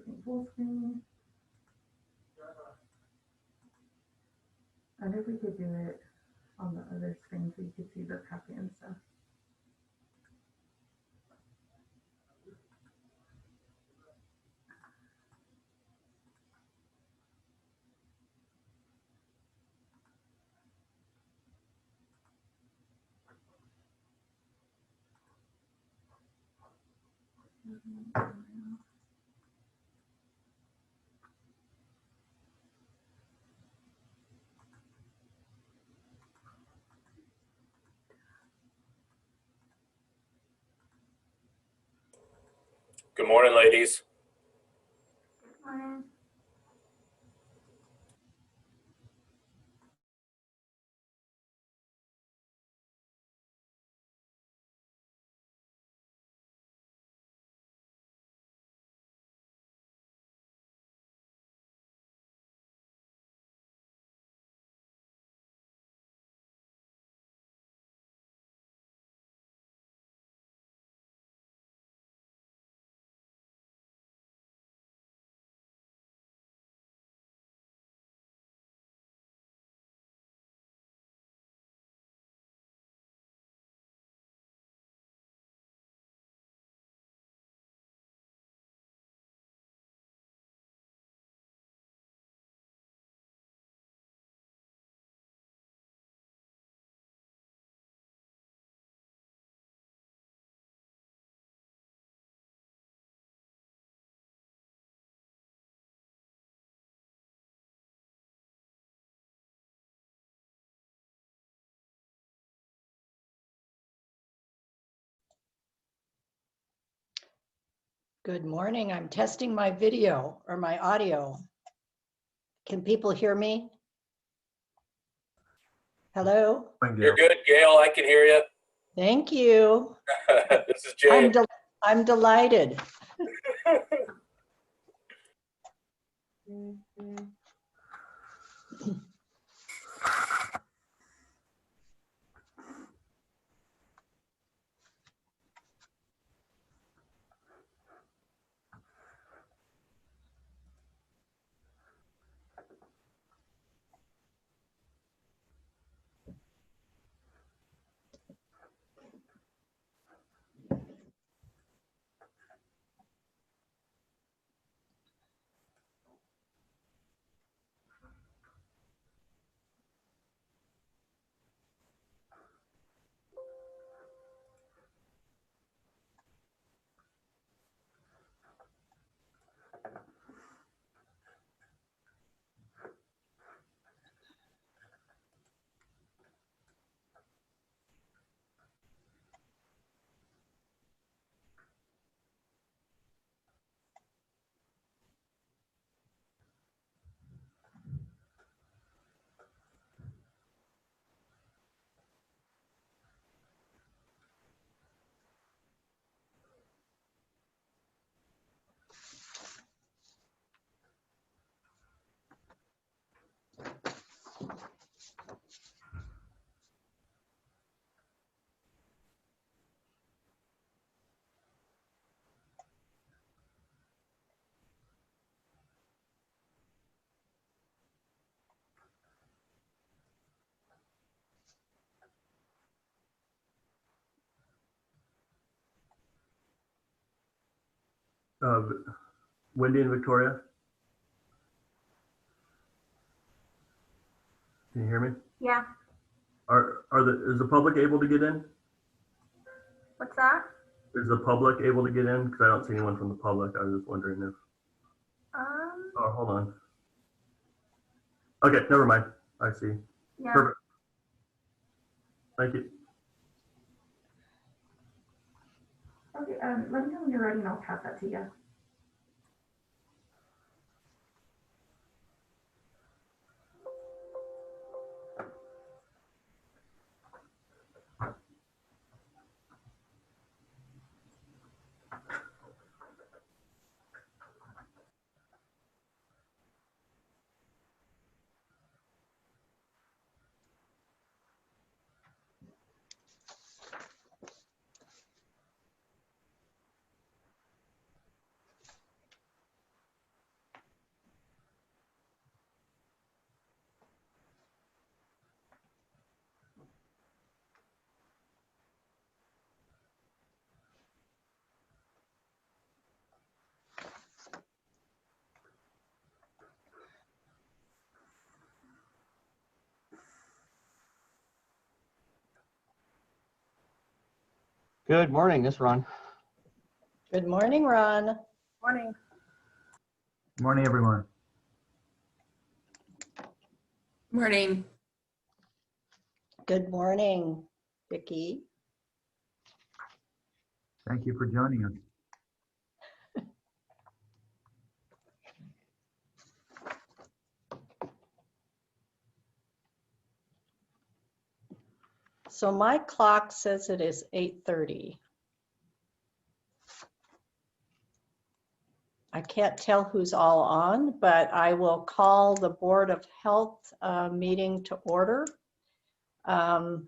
screen, full screen. I wonder if we could do it on the other screen so you could see the copy and stuff. Good morning, ladies. Good morning. Good morning. I'm testing my video or my audio. Can people hear me? Hello? You're good, Gail. I can hear you. Thank you. This is Jay. I'm delighted. Wendy and Victoria, can you hear me? Yeah. Is the public able to get in? What's that? Is the public able to get in? Because I don't see anyone from the public. I was just wondering if. Oh, hold on. Okay, never mind. I see. Yeah. Perfect. Thank you. Okay, let me know when you're ready and I'll pass that to you. Good morning, this is Ron. Good morning, Ron. Morning. Morning, everyone. Morning. Good morning, Vicki. Thank you for joining us. So my clock says it is 8:30. I can't tell who's all on, but I will call the Board of Health meeting to order. I'm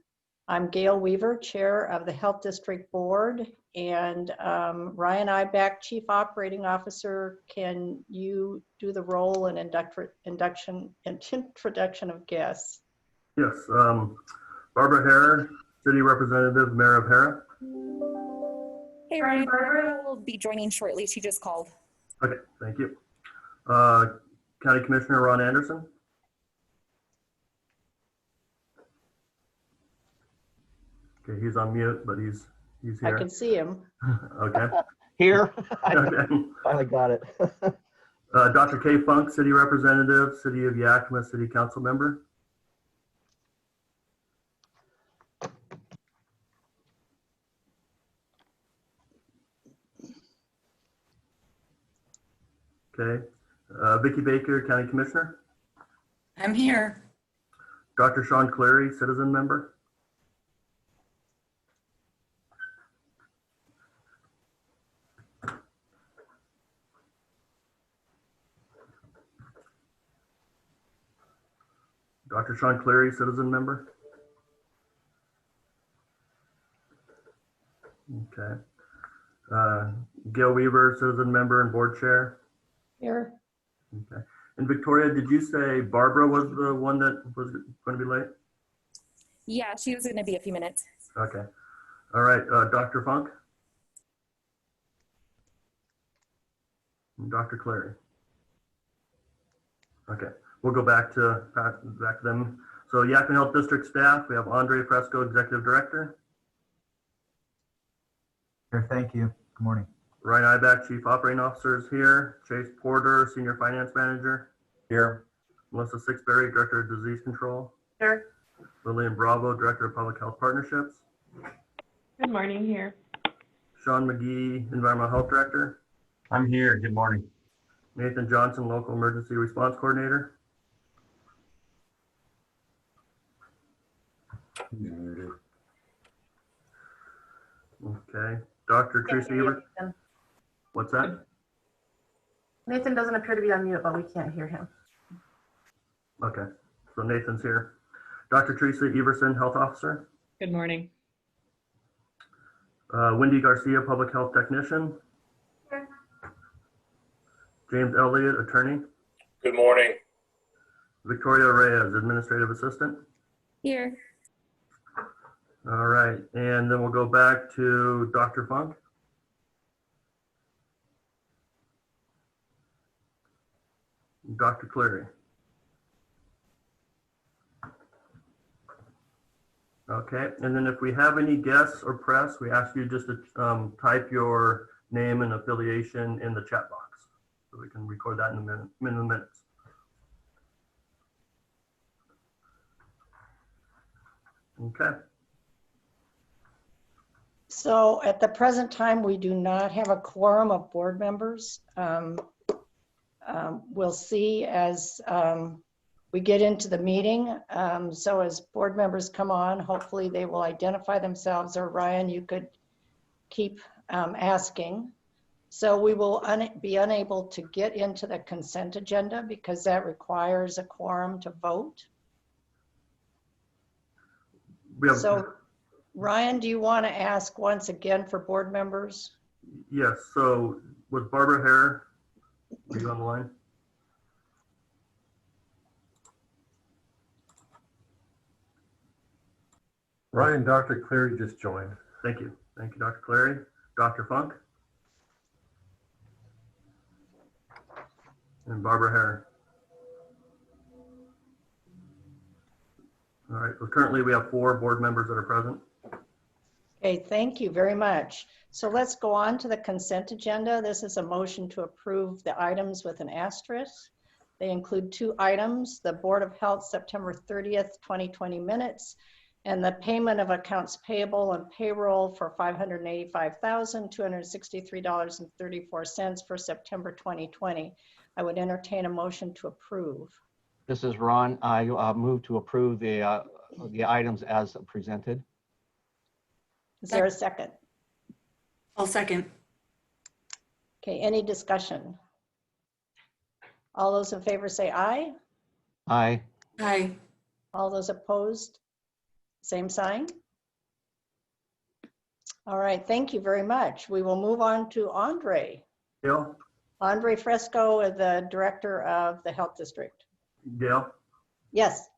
Gail Weaver, Chair of the Health District Board, and Ryan Eibach, Chief Operating Officer. Can you do the roll and introduction of guests? Yes. Barbara Hare, City Representative, Mayor of Hara. Hey, Ryan, Barbara will be joining shortly. She just called. Okay, thank you. County Commissioner Ron Anderson. Okay, he's on mute, but he's I here. can see him. Okay. Here, I Okay. finally got it. Dr. Kay Funk, City Representative, City of Yakima, City Council Member. Okay. Vicki Baker, County Commissioner. I'm here. Dr. Sean Cleary, Citizen Member. Dr. Sean Cleary, Citizen Member. Okay. Gail Weaver, Citizen Member and Board Chair. Here. Okay. And Victoria, did you say Barbara was the one that was going to be late? Yeah, she was going to be a few minutes. Okay. All right. Dr. Funk? And Dr. Clary? Okay. We'll go back to them. So Yakima Health District staff, we have Andre Fresco, Executive Director. Here, thank you. Good morning. Ryan Eibach, Chief Operating Officer is here. Chase Porter, Senior Finance Manager. Here. Melissa Sixberry, Director of Disease Control. Here. Lillian Bravo, Director of Public Health Partnerships. Good morning here. Sean McGee, Environmental Health Director. I'm here. Good morning. Nathan Johnson, Local Emergency Response Coordinator. Okay. Dr. Teresa Eibach. What's that? Nathan doesn't appear to be on mute, but we can't hear him. Okay. So Nathan's here. Dr. Teresa Everson, Health Officer. Good morning. Wendy Garcia, Public Health Technician. Here. James Elliott, Attorney. Good morning. Victoria Reyes, Administrative Assistant. Here. All right. And then we'll go back to Dr. Funk. Dr. Cleary. Okay, and then if we have any guests or press, we ask you just to type your name and affiliation in the chat box so we can record that in the minutes. Okay. So at the present time, we do not have a quorum of board members. We'll see as we get into the meeting. So as board members come on, hopefully they will identify themselves, or Ryan, you could keep asking. So we will be unable to get into the consent agenda because that requires a quorum to vote. So Ryan, do you want to ask once again for board members? Yes, so was Barbara Hare, are you on the line? Ryan, Dr. Cleary just joined. Thank you. Thank you, Dr. Clary. Dr. Funk? And Barbara Hare. All right, so currently we have 4 board members that are present. Okay, thank you very much. So let's go on to the consent agenda. This is a motion to approve the items with an asterisk. They include 2 items, the Board of Health September 30th, 2020 minutes, and the payment of accounts payable and payroll for $585,263.34 for September 2020. I would entertain a motion to approve. This is Ron. I move to approve the items as presented. Is there a second? I'll second. Okay, any discussion? All those in favor say aye. Aye. Aye. All those opposed, same sign. All right, thank you very much. We will move on to Andre. Gail? Andre Fresco, the Director of the Health District. Gail? Yes.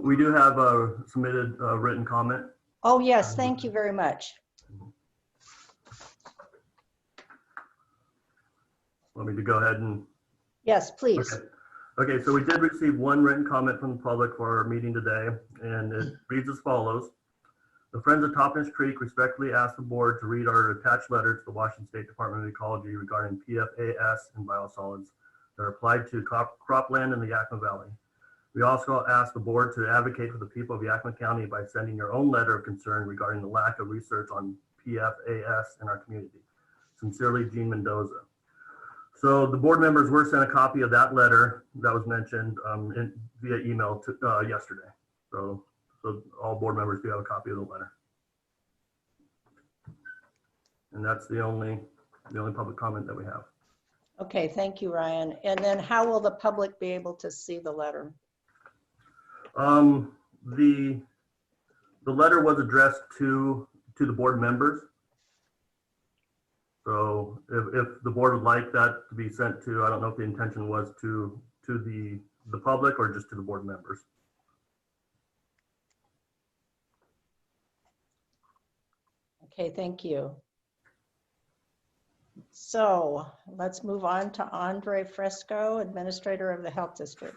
We do have a submitted written comment. Oh, yes, thank you very much. Want me to go ahead and? Yes, please. Okay, so we did receive one written comment from the public for our meeting today, and it reads as follows. The Friends of Toppins Creek respectfully ask the board to read our attached letter to the Washington State Department of Ecology regarding PFAS and biosolids that are applied to cropland in the Yakima Valley. We also ask the board to advocate for the people of Yakima County by sending your own letter of concern regarding the lack of research on PFAS in our community. Sincerely, Gene Mendoza. So the board members were sent a copy of that letter that was mentioned via email yesterday. So all board members do have a copy of the letter. And that's the only public comment that we have. Okay, thank you, Ryan. And then how will the public be able to see the letter? The letter was addressed to the board members. So if the board would like that to be sent to, I don't know if the intention was to the public or just to the board members. Okay, thank you. So let's move on to Andre Fresco, Administrator of the Health District.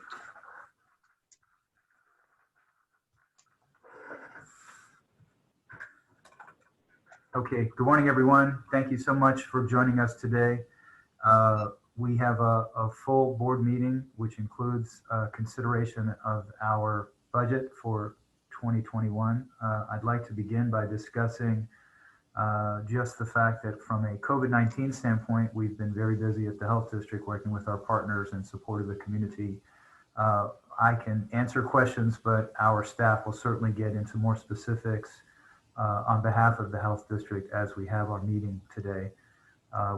Okay, good morning, everyone. Thank you so much for joining us today. We have a full board meeting, which includes consideration of our budget for 2021. I'd like to begin by discussing just the fact that from a COVID-19 standpoint, we've been very busy at the Health District working with our partners in support of the community. I can answer questions, but our staff will certainly get into more specifics on behalf of the Health District as we have our meeting today.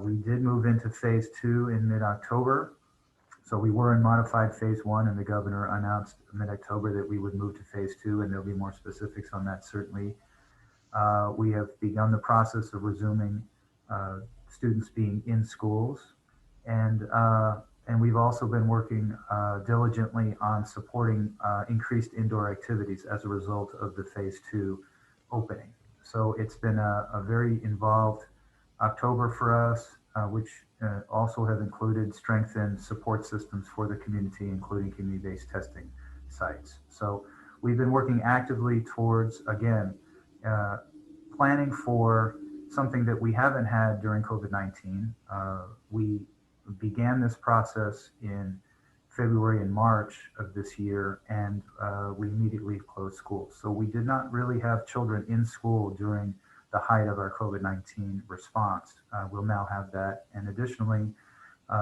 We did move into phase 2 in mid-October. So we were in modified phase 1 and the governor announced mid-October that we would move to phase 2, and there'll be more specifics on that certainly. We have begun the process of resuming students being in schools, and we've also been working diligently on supporting increased indoor activities as a result of the phase 2 opening. So it's been a very involved October for us, which also have included strengthened support systems for the community, including community-based testing sites. So we've been working actively towards, again, planning for something that we haven't had during COVID-19. We began this process in February and March of this year, and we immediately closed schools. So we did not really have children in school during the height of our COVID-19 response. We'll now have that. And additionally,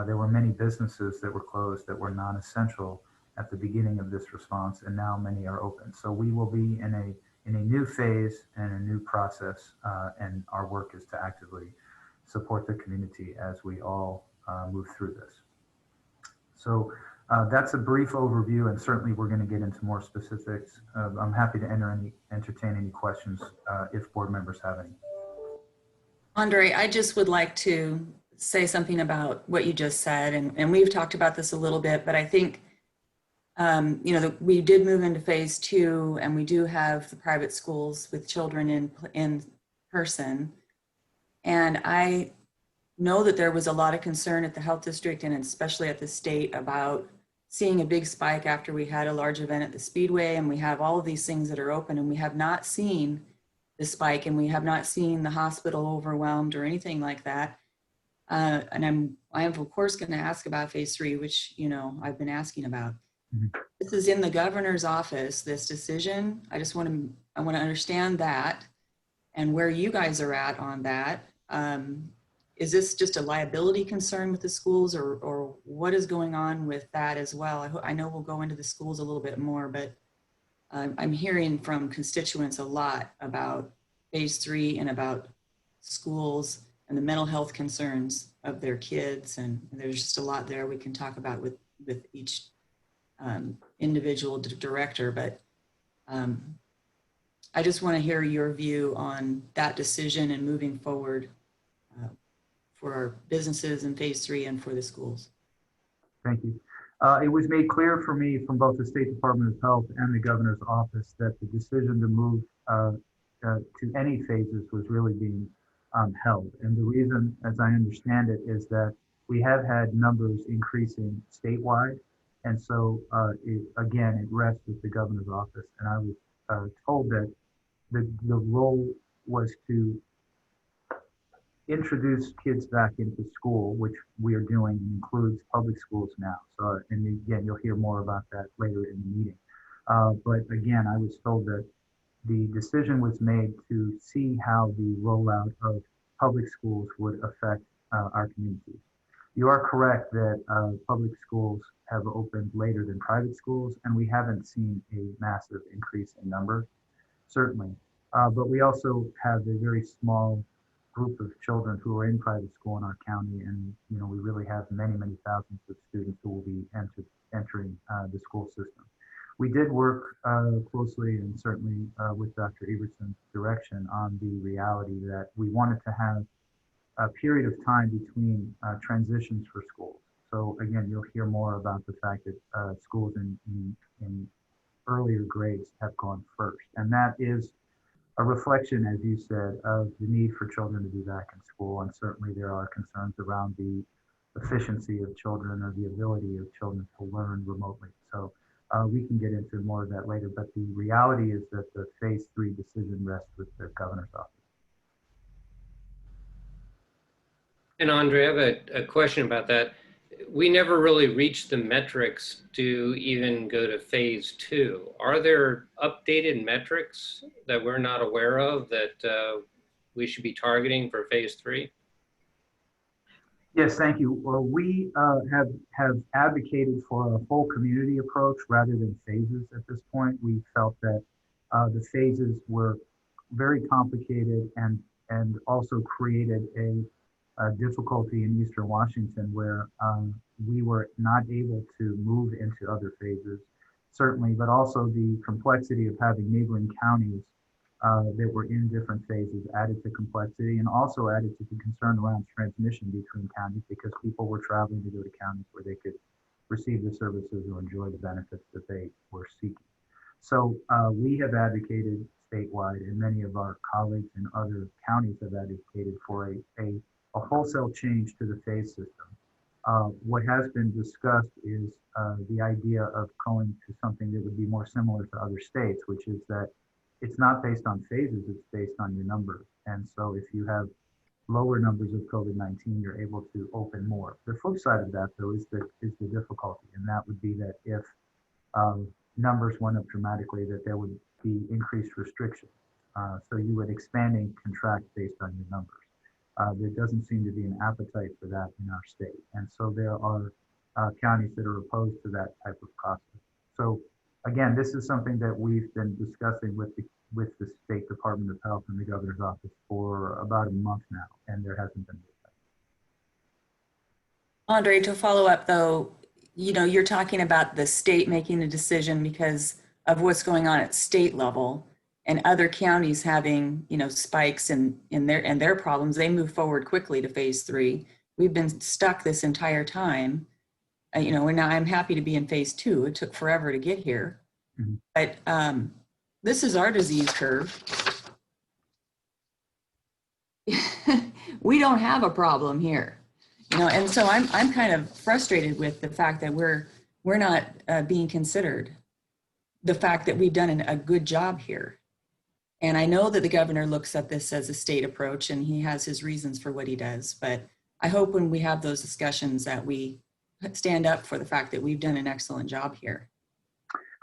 there were many businesses that were closed that were non-essential at the beginning of this response, and now many are open. So we will be in a new phase and a new process, and our work is to actively support the community as we all move through this. So that's a brief overview, and certainly we're going to get into more specifics. I'm happy to entertain any questions if board members have any. Andre, I just would like to say something about what you just said, and we've talked about this a little bit, but I think we did move into phase 2, and we do have the private schools with children in person. And I know that there was a lot of concern at the Health District and especially at the state about seeing a big spike after we had a large event at the Speedway, and we have all of these things that are open, and we have not seen the spike, and we have not seen the hospital overwhelmed or anything like that. And I am of course going to ask about phase 3, which, you know, I've been asking about. This is in the governor's office, this decision. I want to understand that and where you guys are at on that. Is this just a liability concern with the schools, or what is going on with that as well? I know we'll go into the schools a little bit more, but I'm hearing from constituents a lot about phase 3 and about schools and the mental health concerns of their kids. And there's just a lot there we can talk about with each individual director. But I just want to hear your view on that decision and moving forward for our businesses in phase 3 and for the schools. Thank you. It was made clear for me from both the State Department of Health and the governor's office that the decision to move to any phases was really being held. And the reason, as I understand it, is that we have had numbers increasing statewide. And so, again, it rests with the governor's office. And I was told that the role was to introduce kids back into school, which we are doing, and includes public schools now. So, and again, you'll hear more about that later in the meeting. But again, I was told that the decision was made to see how the rollout of public schools would affect our communities. You are correct that public schools have opened later than private schools, and we haven't seen a massive increase in numbers, certainly. But we also have a very small group of children who are in private school in our county, and you know, we really have many thousands of students who will be entering the school system. We did work closely and certainly with Dr. Ebertson's direction on the reality that we wanted to have a period of time between transitions for schools. So again, you'll hear more about the fact that schools in earlier grades have gone first, and that is a reflection, as you said, of the need for children to be back in school. And certainly there are concerns around the efficiency of children or the ability of children to learn remotely. So we can get into more of that later, but the reality is that the phase 3 decision rests with the governor's office. And Andre, I have a question about that. We never really reached the metrics to even go to phase 2. Are there updated metrics that we're not aware of that we should be targeting for phase 3? Yes, thank you. Well, we have advocated for a whole community approach rather than phases at this point. We felt that the phases were very complicated and also created a difficulty in Eastern Washington where we were not able to move into other phases, certainly, but also the complexity of having neighboring counties that were in different phases added to complexity, and also added to the concern around transmission between counties because people were traveling to go to counties where they could receive the services or enjoy the benefits that they were seeking. So we have advocated statewide, and many of our colleagues in other counties have advocated for a wholesale change to the phase system. What has been discussed is the idea of going to something that would be more similar to other states, which is that it's not based on phases, it's based on your numbers. And so if you have lower numbers of COVID-19, you're able to open more. The flip side of that, though, is the difficulty, and that would be that if numbers went up dramatically, that there would be increased restrictions. So you would expand and contract based on your numbers. There doesn't seem to be an appetite for that in our state. And so there are counties that are opposed to that type of process. So again, this is something that we've been discussing with the State Department of Health and the governor's office for about a month now, and there hasn't been. Andre, to follow up though, you know, you're talking about the state making a decision because of what's going on at state level, and other counties having, you know, spikes in their problems. They move forward quickly to phase 3. We've been stuck this entire time, you know, and now I'm happy to be in phase 2. It took forever to get here, but this is our disease curve. We don't have a problem here, you know, and so I'm kind of frustrated with the fact that we're not being considered. The fact that we've done a good job here. And I know that the governor looks at this as a state approach and he has his reasons for what he does, but I hope when we have those discussions that we stand up for the fact that we've done an excellent job here.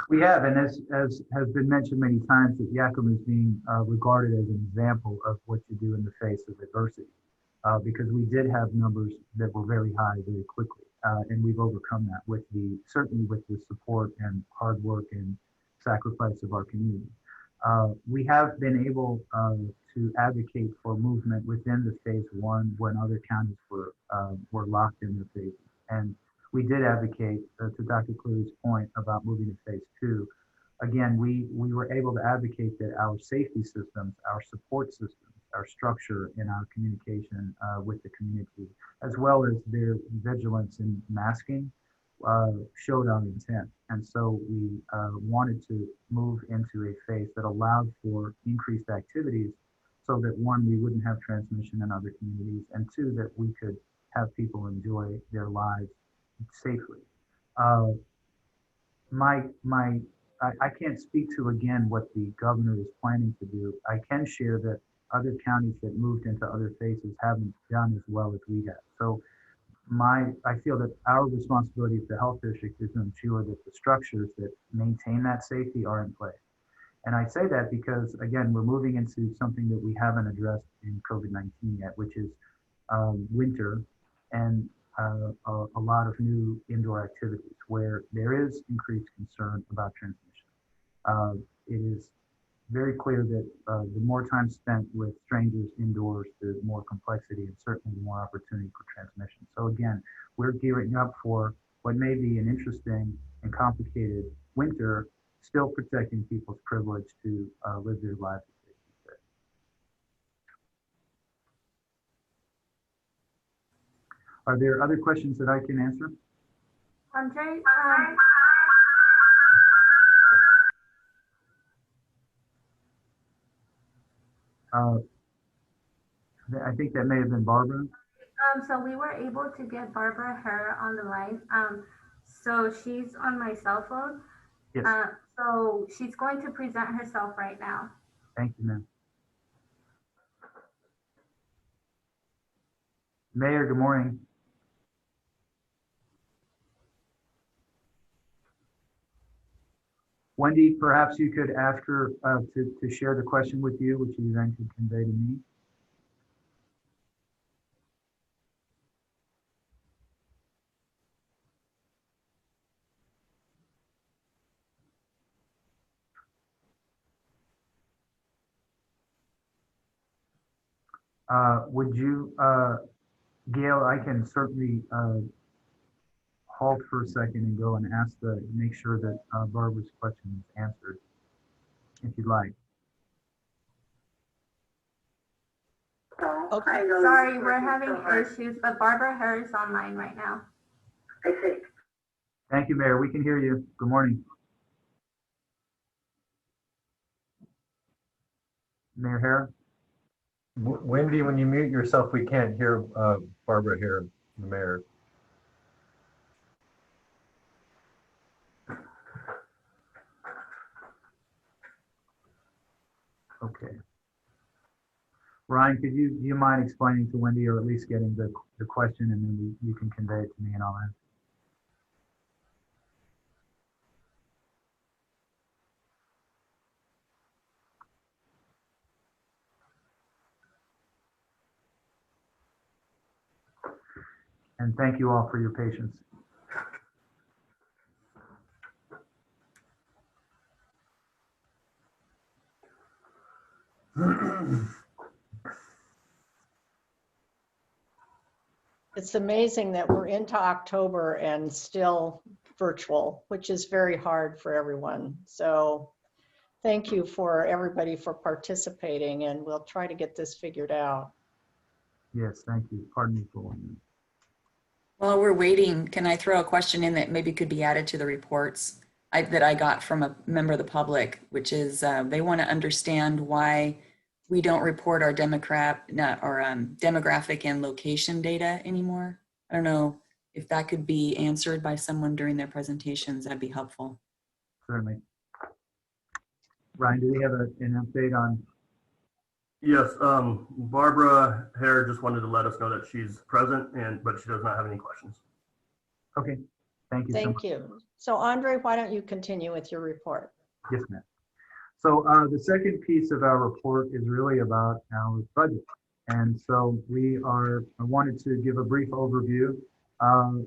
We have, and as has been mentioned many times, that Jackman is being regarded as an example of what you do in the face of adversity, because we did have numbers that were very high very quickly, and we've overcome that with certainly with the support and hard work and sacrifice of our community. We have been able to advocate for movement within the phase one when other counties were locked in their phases, and we did advocate, to Dr. Cleary's point about moving to phase two. Again, we were able to advocate that our safety systems, our support systems, our structure in our communication with the community, as well as their vigilance in masking, showed our intent. And so we wanted to move into a phase that allowed for increased activities so that, one, we wouldn't have transmission in other communities, and two, that we could have people enjoy their lives safely. I can't speak to again what the governor is planning to do. I can share that other counties that moved into other phases haven't done as well as we have. So I feel that our responsibility as the health district is to ensure that the structures that maintain that safety are in place. And I say that because, again, we're moving into something that we haven't addressed in COVID-19 yet, which is winter and a lot of new indoor activities where there is increased concern about transmission. It is very clear that the more time spent with strangers indoors, the more complexity and certainly more opportunity for transmission. So again, we're gearing up for what may be an interesting and complicated winter, still protecting people's privilege to live their lives. Are there other questions that I can answer? Andre, I think that may have been Barbara. so we were able to get Barbara Herr on the line. So she's on my cell phone. Yes. So she's going to present herself right now. Thank you, ma'am. Mayor, good morning. Wendy, perhaps you could ask her to share the question with you, which you then could convey to me. Would you, Gail, I can certainly halt for a second and go and make sure that Barbara's question is answered, if you'd like. Okay. Sorry, we're having issues, but Barbara Herr is online right now. I see. Thank you, Mayor. We can hear you. Good morning. Mayor Herr? Wendy, when you mute yourself, we can't hear Barbara here, the mayor. Okay. Ryan, could you mind explaining to Wendy, or at least getting the question, and then you can convey it to me and I'll answer. And thank you all for your patience. It's amazing that we're into October and still virtual, which is very hard for everyone. So thank you for everybody for participating, and we'll try to get this figured out. Yes, thank you. Pardon me for 1 minute. While we're waiting, can I throw a question in that maybe could be added to the reports that I got from a member of the public, which is they want to understand why we don't report our demographic and location data anymore. I don't know if that could be answered by someone during their presentations. That'd be helpful. Certainly. Ryan, do we have an update on? Yes, Barbara Hare just wanted to let us know that she's present but she does not have any questions. Okay, thank you so much. Thank you. So Andre, why don't you continue with your report? Yes, ma'am. So the second piece of our report is really about our budget. And so I wanted to give a brief overview.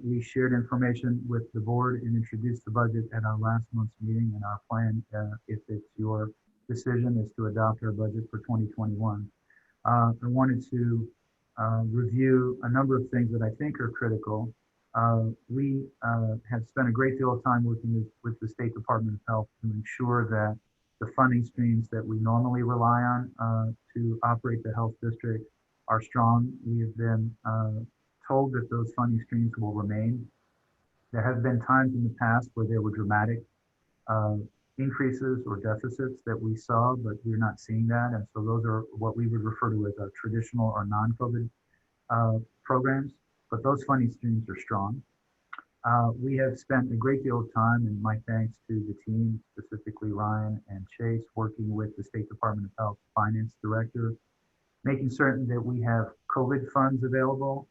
We shared information with the board and introduced the budget at our last month's meeting, and our plan, if it's your decision, is to adopt our budget for 2021. I wanted to review a number of things that I think are critical. We have spent a great deal of time working with the State Department of Health to ensure that the funding streams that we normally rely on to operate the health district are strong. We have been told that those funding streams will remain. There have been times in the past where there were dramatic increases or deficits that we saw, but we're not seeing that. And so those are what we would refer to as our traditional or non-COVID programs, but those funding streams are strong. We have spent a great deal of time, and my thanks to the team, specifically Ryan and Chase, working with the State Department of Health Finance Director, making certain that we have COVID funds available.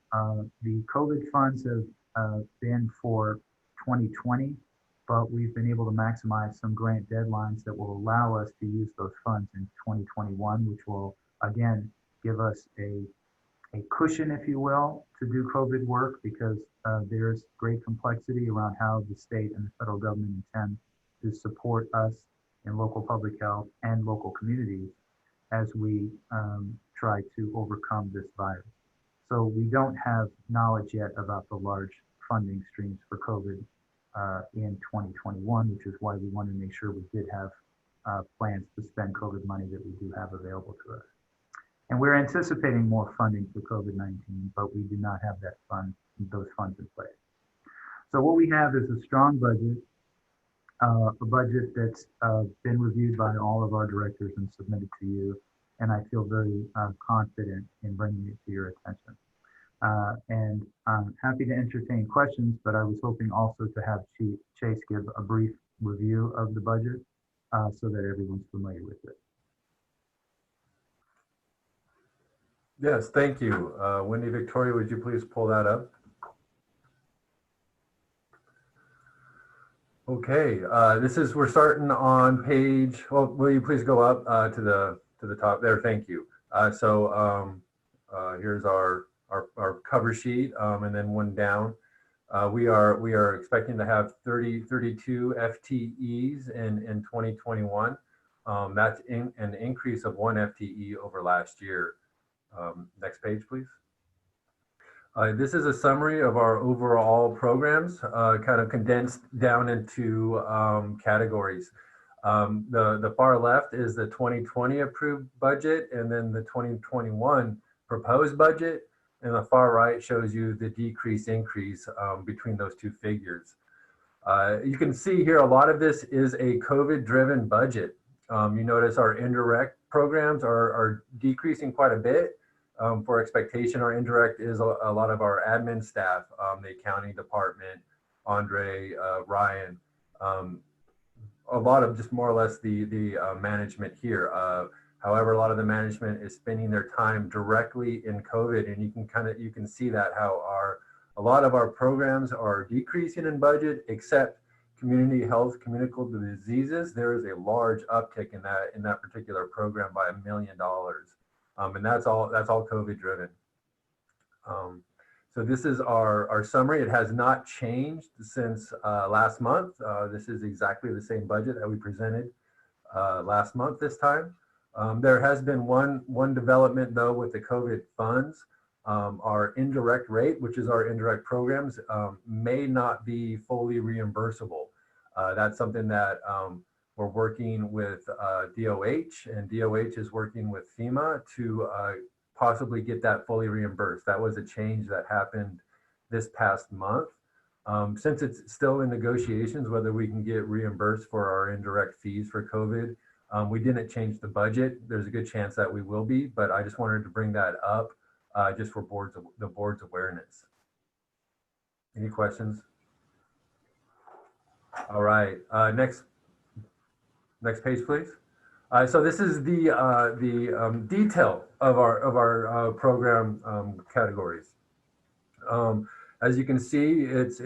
The COVID funds have been for 2020, but we've been able to maximize some grant deadlines that will allow us to use those funds in 2021, which will, again, give us a cushion, if you will, to do COVID work, because there's great complexity around how the state and the federal government intend to support us in local public health and local communities as we try to overcome this virus. So we don't have knowledge yet about the large funding streams for COVID in 2021, which is why we want to make sure we did have plans to spend COVID money that we do have available to us. And we're anticipating more funding for COVID-19, but we do not have those funds in place. So what we have is a strong budget, a budget that's been reviewed by all of our directors and submitted to you. And I feel very confident in bringing it to your attention. And I'm happy to entertain questions, but I was hoping also to have Chase give a brief review of the budget so that everyone's familiar with it. Yes, thank you. Wendy Victoria, would you please pull that up? Okay, we're starting on page, well, will you please go up to the top there? Thank you. Here's our cover sheet, and then one down. We are expecting to have 32 FTEs in 2021. That's an increase of 1 FTE over last year. Next page, please. This is a summary of our overall programs, kind of condensed down into categories. The far left is the 2020 approved budget, and then the 2021 proposed budget, and the far right shows you the increase between those two figures. You can see here a lot of this is a COVID-driven budget. You notice our indirect programs are decreasing quite a bit. For expectation, our indirect is a lot of our admin staff, the accounting department, Andre, Ryan, a lot of just more or less the management here. However, a lot of the management is spending their time directly in COVID, and you can see that how a lot of our programs are decreasing in budget, except community health, communicable diseases. There is a large uptick in that particular program by $1 million. And that's all COVID driven. So this is our summary. It has not changed since last month. This is exactly the same budget that we presented last month this time. There has been one development though with the COVID funds. Our indirect rate, which is our indirect programs, may not be fully reimbursable. That's something that we're working with DOH, and DOH is working with FEMA to possibly get that fully reimbursed. That was a change that happened this past month. Since it's still in negotiations whether we can get reimbursed for our indirect fees for COVID, we didn't change the budget. There's a good chance that we will be, but I just wanted to bring that up just for the board's awareness. Any questions? All right, next page, please. So this is the detail of our program categories. As you can see, it's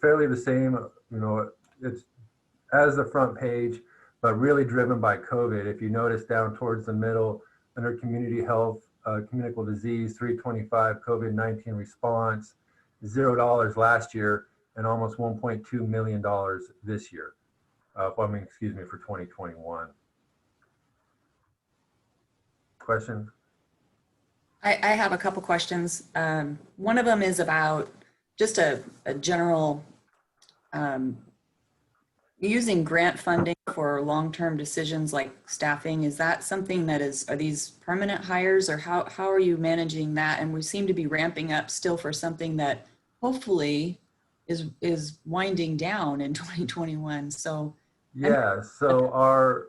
fairly the same. You know, it's as the front page, but really driven by COVID. If you notice down towards the middle, under community health, communicable disease, 325 COVID-19 response, $0 last year, and almost $1.2 million this year. Excuse me, for 2021. Questions? I have a couple questions. One of them is about just a general using grant funding for long-term decisions like staffing. Is that something that are these permanent hires, or how are you managing that? And we seem to be ramping up still for something that hopefully is winding down in 2021. So yeah, so our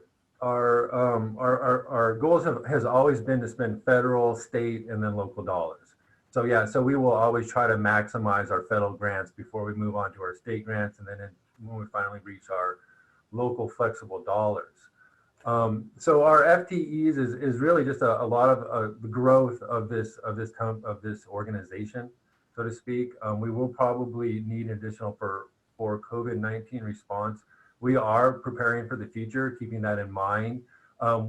goals has always been to spend federal, state, and then local dollars. So yeah, so we will always try to maximize our federal grants before we move on to our state grants, and then when we finally reach our local flexible dollars. So our FTEs is really just a lot of the growth of this organization, so to speak. We will probably need additional for COVID-19 response. We are preparing for the future, keeping that in mind.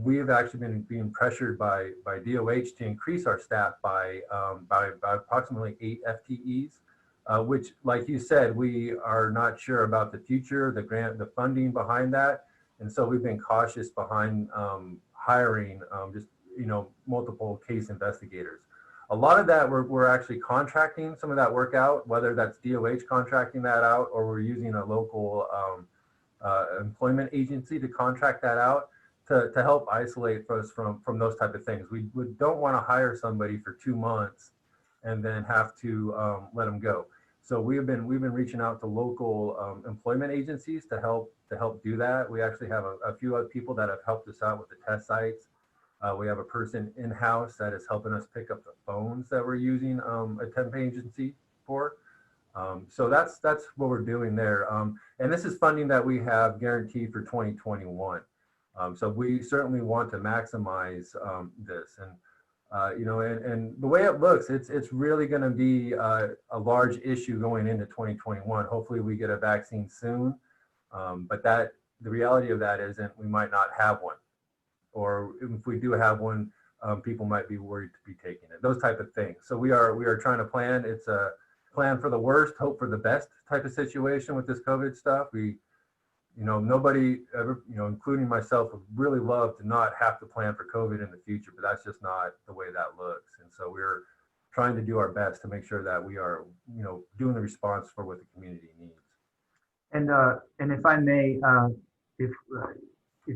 We have actually been being pressured by DOH to increase our staff by approximately 8 FTEs, which, like you said, we are not sure about the future, the funding behind that, and so we've been cautious behind hiring just multiple case investigators. A lot of that we're actually contracting some of that work out, whether that's DOH contracting that out or we're using a local employment agency to contract that out to help isolate us from those type of things. We don't want to hire somebody for 2 months and then have to let them go. So we've been reaching out to local employment agencies to help do that. We actually have a few other people that have helped us out with the test sites. We have a person in-house that is helping us pick up the phones that we're using a temp agency for. So that's what we're doing there. And this is funding that we have guaranteed for 2021. So we certainly want to maximize this. And and the way it looks, it's really going to be a large issue going into 2021. Hopefully we get a vaccine soon, but the reality of that isn't we might not have one, or if we do have one, people might be worried to be taking it. Those type of things. So we are trying to plan. It's a plan for the worst, hope for the best type of situation with this COVID stuff. Nobody ever, including myself, would really love to not have to plan for COVID in the future, but that's just not the way that looks. And so we're trying to do our best to make sure that we are, doing the response for what the community needs. And if I may, if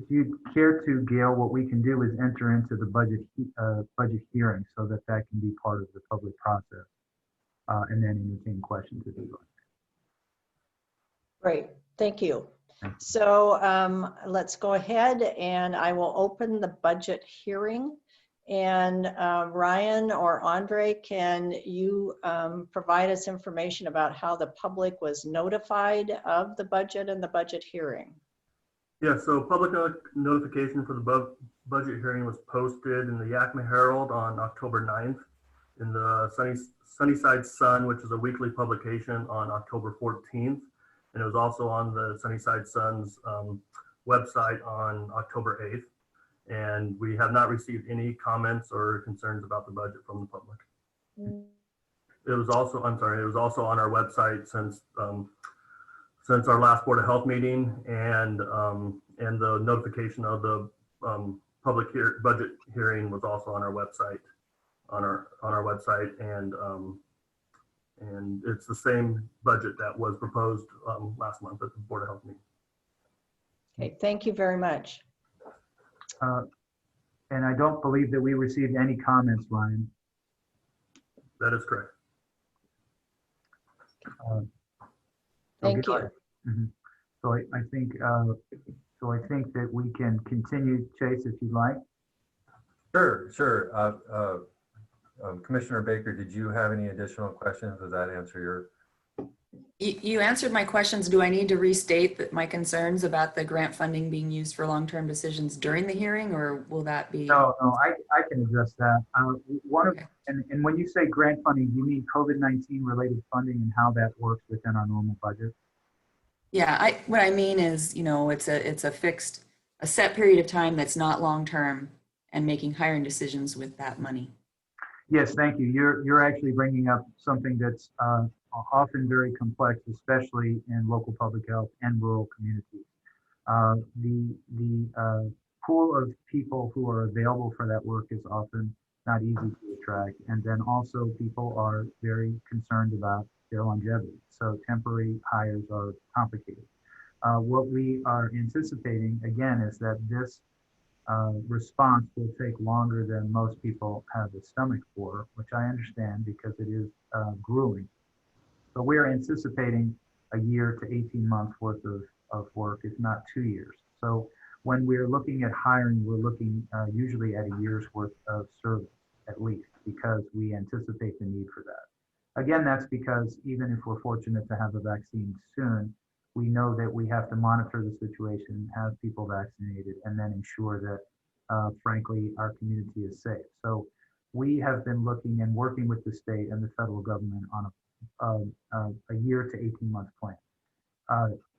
you care to, Gail, what we can do is enter into the budget hearing so that can be part of the public process, and then entertain questions if you like. Great, thank you. So let's go ahead and I will open the budget hearing. And Ryan or Andre, can you provide us information about how the public was notified of the budget and the budget hearing? Yeah, so public notification for the budget hearing was posted in the Jackman Herald on October 9th, in the Sunnyside Sun, which is a weekly publication, on October 14th. And it was also on the Sunnyside Sun's website on October 8th. And we have not received any comments or concerns about the budget from the public. It was also, it was also on our website since our last Board of Health meeting, and the notification of the public budget hearing was also on our website, and it's the same budget that was proposed last month at the Board of Health meeting. Okay, thank you very much. And I don't believe that we received any comments, Ryan. That is correct. Thank you. Mm-hmm. So I think that we can continue, Chase, if you'd like. Sure. Commissioner Baker, did you have any additional questions? Does that answer your? You answered my questions. Do I need to restate that my concerns about the grant funding being used for long-term decisions during the hearing, or will that be? No, I can address that. One of, Okay. and when you say grant funding, you mean COVID-19 related funding and how that works within our normal budget? Yeah, what I mean is, it's a fixed, a set period of time that's not long-term and making hiring decisions with that money. Yes, thank you. You're actually bringing up something that's often very complex, especially in local public health and rural communities. The pool of people who are available for that work is often not easy to attract, and then also people are very concerned about their longevity. So temporary hires are complicated. What we are anticipating again is that this response will take longer than most people have the stomach for, which I understand because it is grueling. But we are anticipating a year to 18 months worth of work, if not 2 years. So when we're looking at hiring, we're looking usually at a year's worth of service at least, because we anticipate the need for that. Again, that's because even if we're fortunate to have a vaccine soon, we know that we have to monitor the situation, have people vaccinated, and then ensure that, frankly, our community is safe. So we have been looking and working with the state and the federal government on a year to 18-month plan.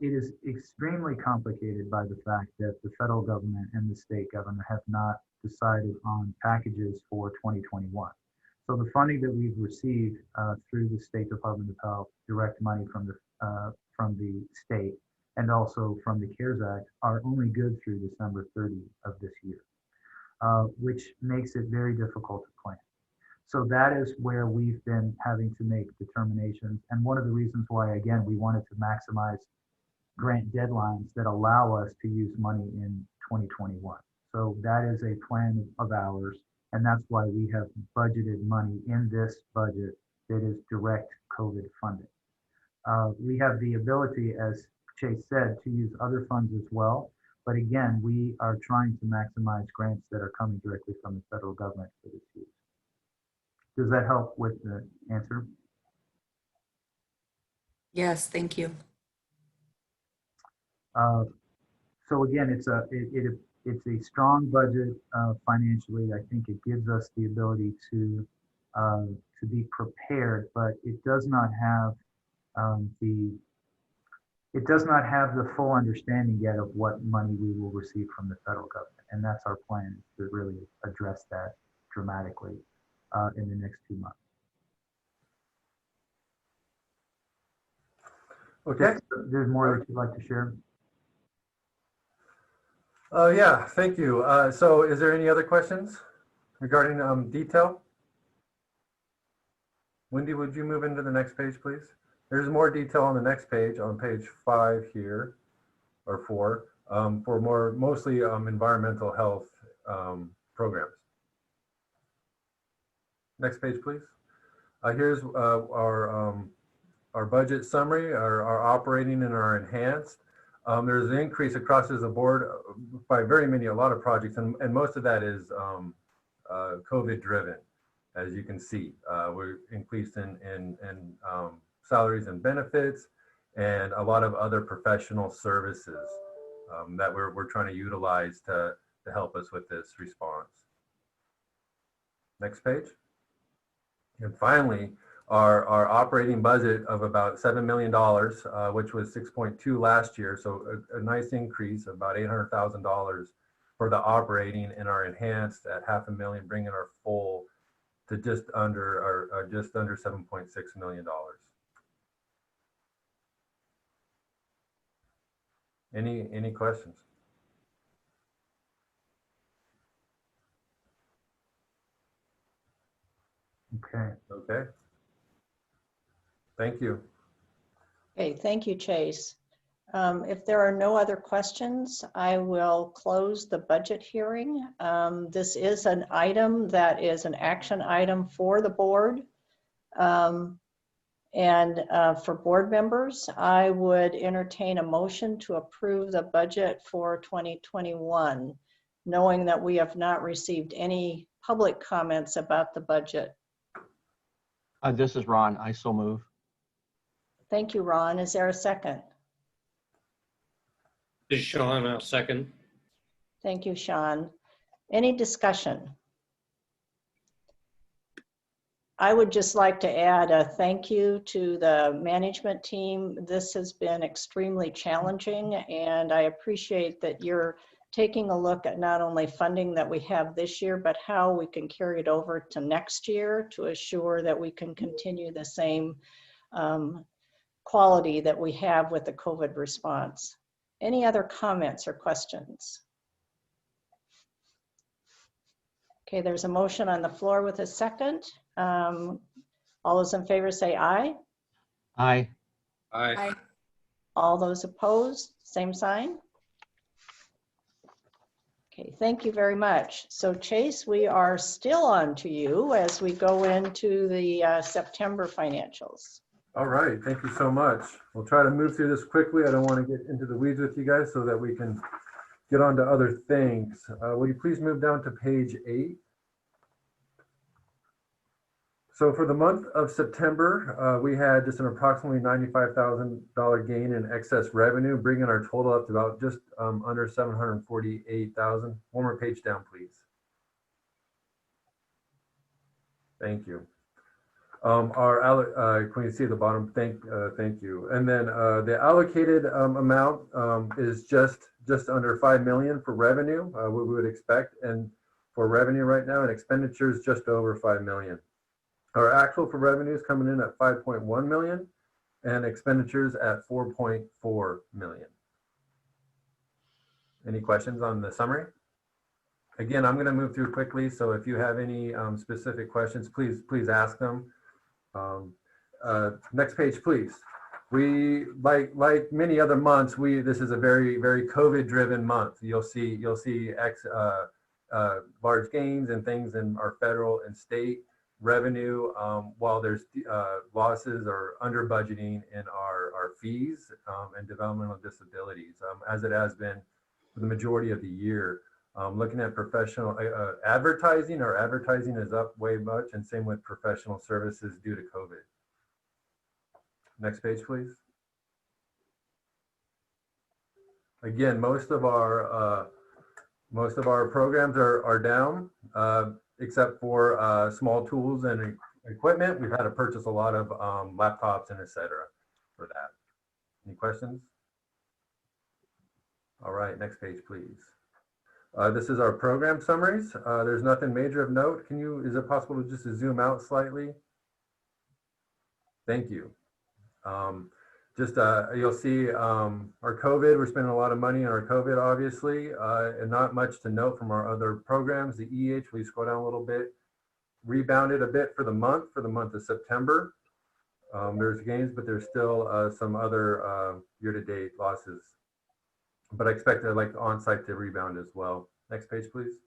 It is extremely complicated by the fact that the federal government and the state government have not decided on packages for 2021. So the funding that we've received through the State Department of Health, direct money from the state, and also from the CARES Act are only good through December 30 of this year, which makes it very difficult to plan. So that is where we've been having to make determinations. And one of the reasons why, again, we wanted to maximize grant deadlines that allow us to use money in 2021. So that is a plan of ours. And that's why we have budgeted money in this budget that is direct COVID funding. We have the ability, as Chase said, to use other funds as well. But again, we are trying to maximize grants that are coming directly from the federal government for this use. Does that help with the answer? Yes, thank you. So again, it's a strong budget financially. I think it gives us the ability to be prepared, but it does not have the full understanding yet of what money we will receive from the federal government, and that's our plan, to really address that dramatically in the next 2 months. Okay. There's more that you'd like to share? Yeah, thank you. So is there any other questions regarding detail? Wendy, would you move into the next page, please? There's more detail on the next page, on page 5 here, or 4, for mostly environmental health programs. Next page, please. Here's our budget summary, our operating and our enhanced. There's an increase across the board by a lot of projects, and most of that is COVID driven, as you can see. We're increased in salaries and benefits, and a lot of other professional services that we're trying to utilize to help us with this response. Next page. And finally, our operating budget of about $7 million, which was 6.2 last year. So a nice increase of about $800,000 for the operating, and our enhanced at $500,000, bringing our full to just under $7.6 million. Any questions? Okay. Thank you. Okay, thank you, Chase. If there are no other questions, I will close the budget hearing. This is an item that is an action item for the board. For board members, I would entertain a motion to approve the budget for 2021, knowing that we have not received any public comments about the budget. This is Ron. I so move. Thank you, Ron. Is there a second? This is Sean, I'll second. Thank you, Sean. Any discussion? I would just like to add a thank you to the management team. This has been extremely challenging, and I appreciate that you're taking a look at not only funding that we have this year, but how we can carry it over to next year to assure that we can continue the same quality that we have with the COVID response. Any other comments or questions? Okay, there's a motion on the floor with a second. All those in favor say aye. Aye. Aye. All those opposed, same sign. Okay, thank you very much. So Chase, we are still on to you as we go into the September financials. All right, thank you so much. We'll try to move through this quickly. I don't want to get into the weeds with you guys so that we can get on to other things. Will you please move down to page 8? So for the month of September, we had just an approximately $95,000 gain in excess revenue, bringing our total up to about just under $748,000. One more page down, please. Thank you. Can you see at the bottom? Thank you. And then the allocated amount is just under 5 million for revenue, what we would expect, and for revenue right now, and expenditures just over 5 million. Our actual for revenue is coming in at 5.1 million, and expenditures at 4.4 million. Any questions on the summary? Again, I'm going to move through quickly, so if you have any specific questions, please ask them. Next page, please. We like many other months. This is a very COVID-driven month. You'll see large gains and things in our federal and state revenue, while there's losses or under budgeting in our fees and developmental disabilities, as it has been for the majority of the year. Looking at professional advertising, our advertising is up way much, and same with professional services due to COVID. Next page, please. Again, most of our programs are down, except for small tools and equipment. We've had to purchase a lot of laptops and etc. for that. Any questions? All right, next page, please. This is our program summaries. There's nothing major of note. Is it possible to just zoom out slightly? Thank you. You'll see our COVID, we're spending a lot of money on our COVID, obviously, and not much to note from our other programs. The EH, we scroll down a little bit, rebounded a bit for the month of September. There's gains, but there's still some other year-to-date losses. But I expect like the on-site to rebound as well. Next page, please.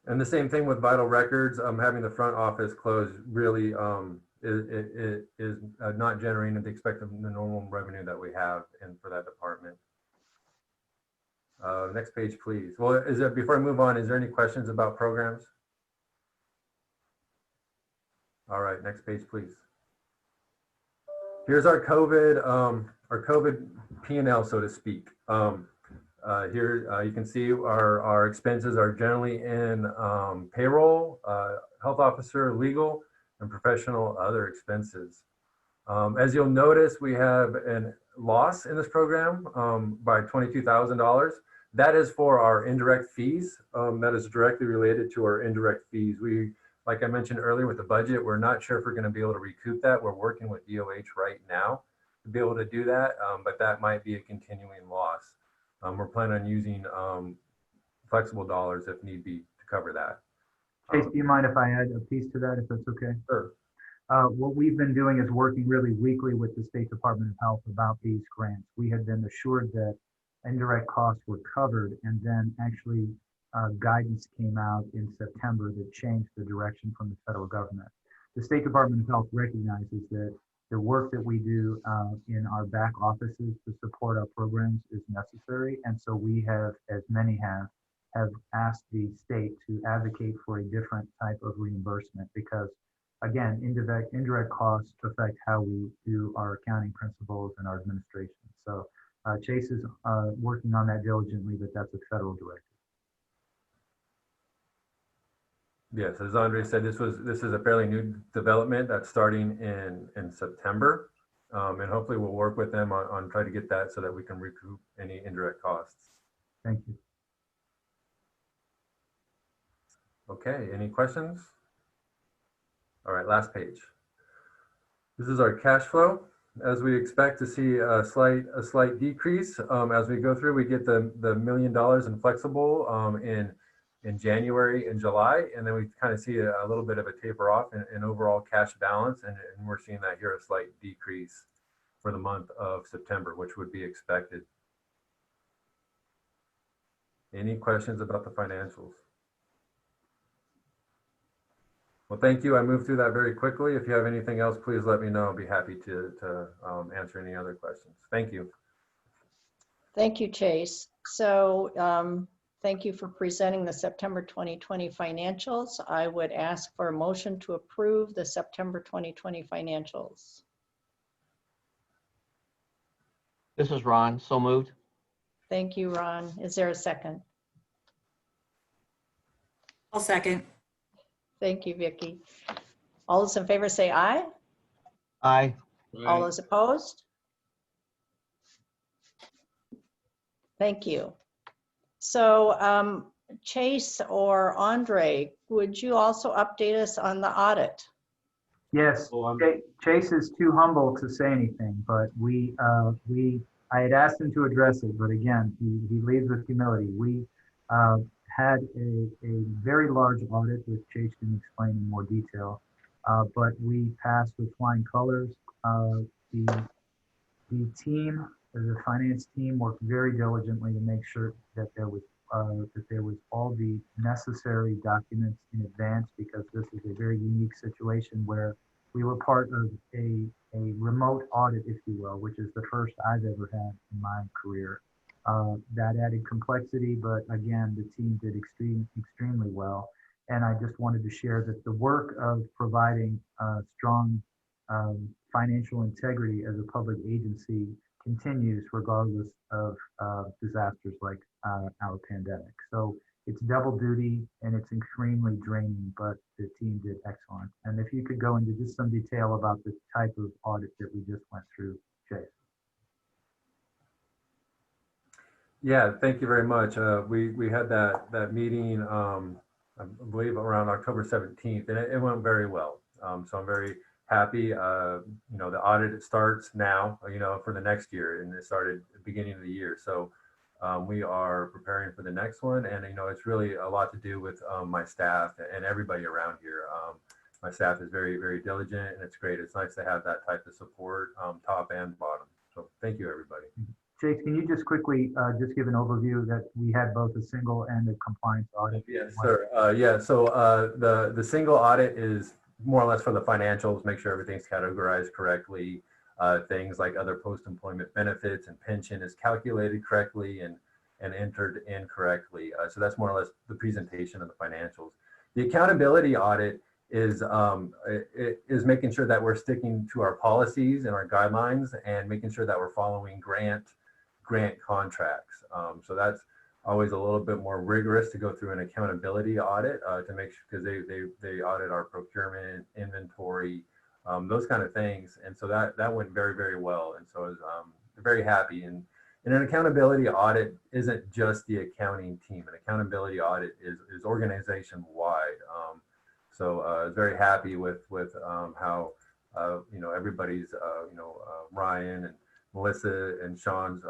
And the same thing with vital records. Having the front office closed really is not generating the expected normal revenue that we have for that department. Next page, please. Well, before I move on, is there any questions about programs? All right, next page, please. Here's our COVID P&L, so to speak. Here you can see our expenses are generally in payroll, health officer, legal, and professional other expenses. As you'll notice, we have a loss in this program by $22,000. That is for our indirect fees. That is directly related to our indirect fees. Like I mentioned earlier with the budget, we're not sure if we're going to be able to recoup that. We're working with DOH right now to be able to do that, but that might be a continuing loss. We're planning on using flexible dollars if need be to cover that. Chase, do you mind if I add a piece to that, if that's okay? Sure. What we've been doing is working really weekly with the State Department of Health about these grants. We had been assured that indirect costs were covered, and then actually guidance came out in September that changed the direction from the federal government. The State Department of Health recognizes that the work that we do in our back offices to support our programs is necessary. And so we have, as many have asked the state to advocate for a different type of reimbursement, because again, indirect costs affect how we do our accounting principles and our administration. So Chase is working on that diligently, but that's a federal directive. Yes, as Andre said, this is a fairly new development that's starting in September. And hopefully we'll work with them on trying to get that so that we can recoup any indirect costs. Thank you. Okay, any questions? All right, last page. This is our cash flow. As we expect to see a slight decrease as we go through, we get the $1 million in flexible in January and July, and then we kind of see a little bit of a taper off in overall cash balance, and we're seeing that here, a slight decrease for the month of September, which would be expected. Any questions about the financials? Well, thank you. I moved through that very quickly. If you have anything else, please let me know. I'll be happy to answer any other questions. Thank you. Thank you, Chase. So thank you for presenting the September 2020 financials. I would ask for a motion to approve the September 2020 financials. This is Ron. So moved. Thank you, Ron. Is there a second? I'll second. Thank you, Vicki. All those in favor say aye. Aye. All those opposed? Thank you. So Chase or Andre, would you also update us on the audit? Yes, Chase is too humble to say anything, but I had asked him to address it, but again, he leads with humility. We had a very large audit, which Chase can explain in more detail, but we passed with flying colors. The team, the finance team, worked very diligently to make sure that there was all the necessary documents in advance, because this is a very unique situation where we were part of a remote audit, if you will, which is the first I've ever had in my career. That added complexity, but again, the team did extremely well. And I just wanted to share that the work of providing strong financial integrity as a public agency continues regardless of disasters like our pandemic. So it's double duty and it's extremely draining, but the team did excellent. And if you could go into just some detail about the type of audit that we just went through, Chase. Yeah, thank you very much. We had that meeting, I believe around October 17th, and it went very well. So I'm very happy. The audit starts now, for the next year, and it started at the beginning of the year. So we are preparing for the next one, and it's really a lot to do with my staff and everybody around here. My staff is very, very diligent, and it's great. It's nice to have that type of support, top and bottom. So thank you, everybody. Chase, can you just quickly just give an overview that we had both a single and a compliance audit? Yes, sir. So the single audit is more or less for the financials, make sure everything's categorized correctly. Things like other post-employment benefits and pension is calculated correctly and entered in correctly. So that's more or less the presentation of the financials. The accountability audit is making sure that we're sticking to our policies and our guidelines and making sure that we're following grant contracts. So that's always a little bit more rigorous to go through an accountability audit to make sure, because they audit our procurement, inventory, those kind of things. And so that went very, very well. And so I was very happy. And an accountability audit isn't just the accounting team. An accountability audit is organization wide. So I was very happy with how everybody's Ryan and Melissa and Sean's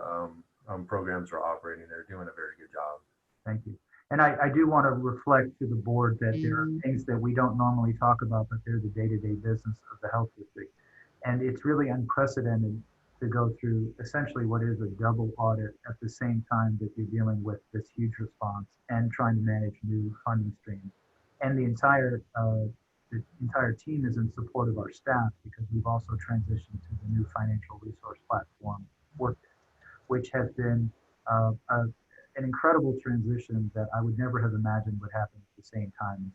programs are operating. They're doing a very good job. Thank you. And I do want to reflect to the board that there are things that we don't normally talk about, but they're the day-to-day business of the health district. And it's really unprecedented to go through essentially what is a double audit at the same time that you're dealing with this huge response and trying to manage new funding streams. And the entire team is in support of our staff, because we've also transitioned to the new financial resource platform, Workday, which has been an incredible transition that I would never have imagined would happen at the same time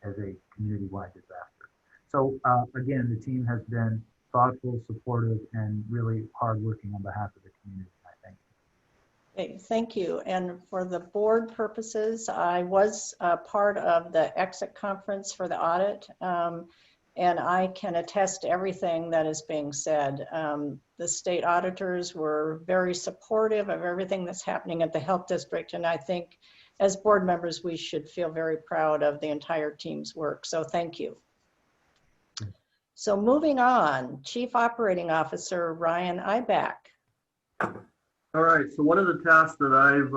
as a community-wide disaster. So again, the team has been thoughtful, supportive, and really hardworking on behalf of the community. I think. Okay, thank you. And for the board purposes, I was part of the exit conference for the audit, and I can attest to everything that is being said. The state auditors were very supportive of everything that's happening at the health district, and I think as board members, we should feel very proud of the entire team's work. So thank you. So moving on, Chief Operating Officer Ryan Eibach. All right, so one of the tasks that I've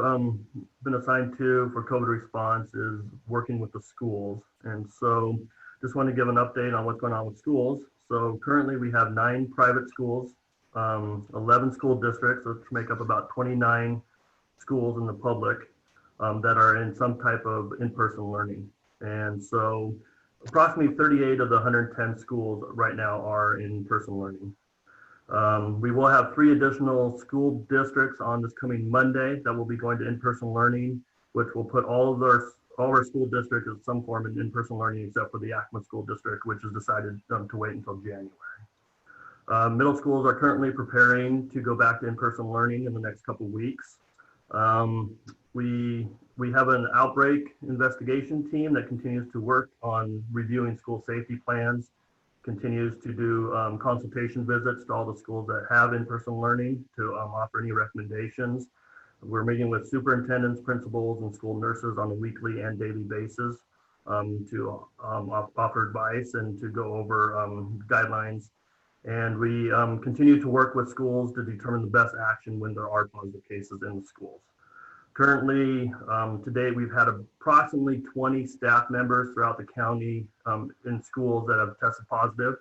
been assigned to for COVID response is working with the schools. And so just want to give an update on what's going on with schools. So currently we have 9 private schools, 11 school districts, which make up about 29 schools in the public that are in some type of in-person learning. And so approximately 38 of the 110 schools right now are in person learning. We will have 3 additional school districts on this coming Monday that will be going to in-person learning, which will put all of our school districts in some form of in-person learning, except for the Jackman School District, which has decided to wait until January. Middle schools are currently preparing to go back to in-person learning in the next couple of weeks. We have an outbreak investigation team that continues to work on reviewing school safety plans, continues to do consultation visits to all the schools that have in-person learning to offer any recommendations. We're meeting with superintendents, principals, and school nurses on a weekly and daily basis to offer advice and to go over guidelines. And we continue to work with schools to determine the best action when there are positive cases in the schools. Currently, today we've had approximately 20 staff members throughout the county in schools that have tested positive.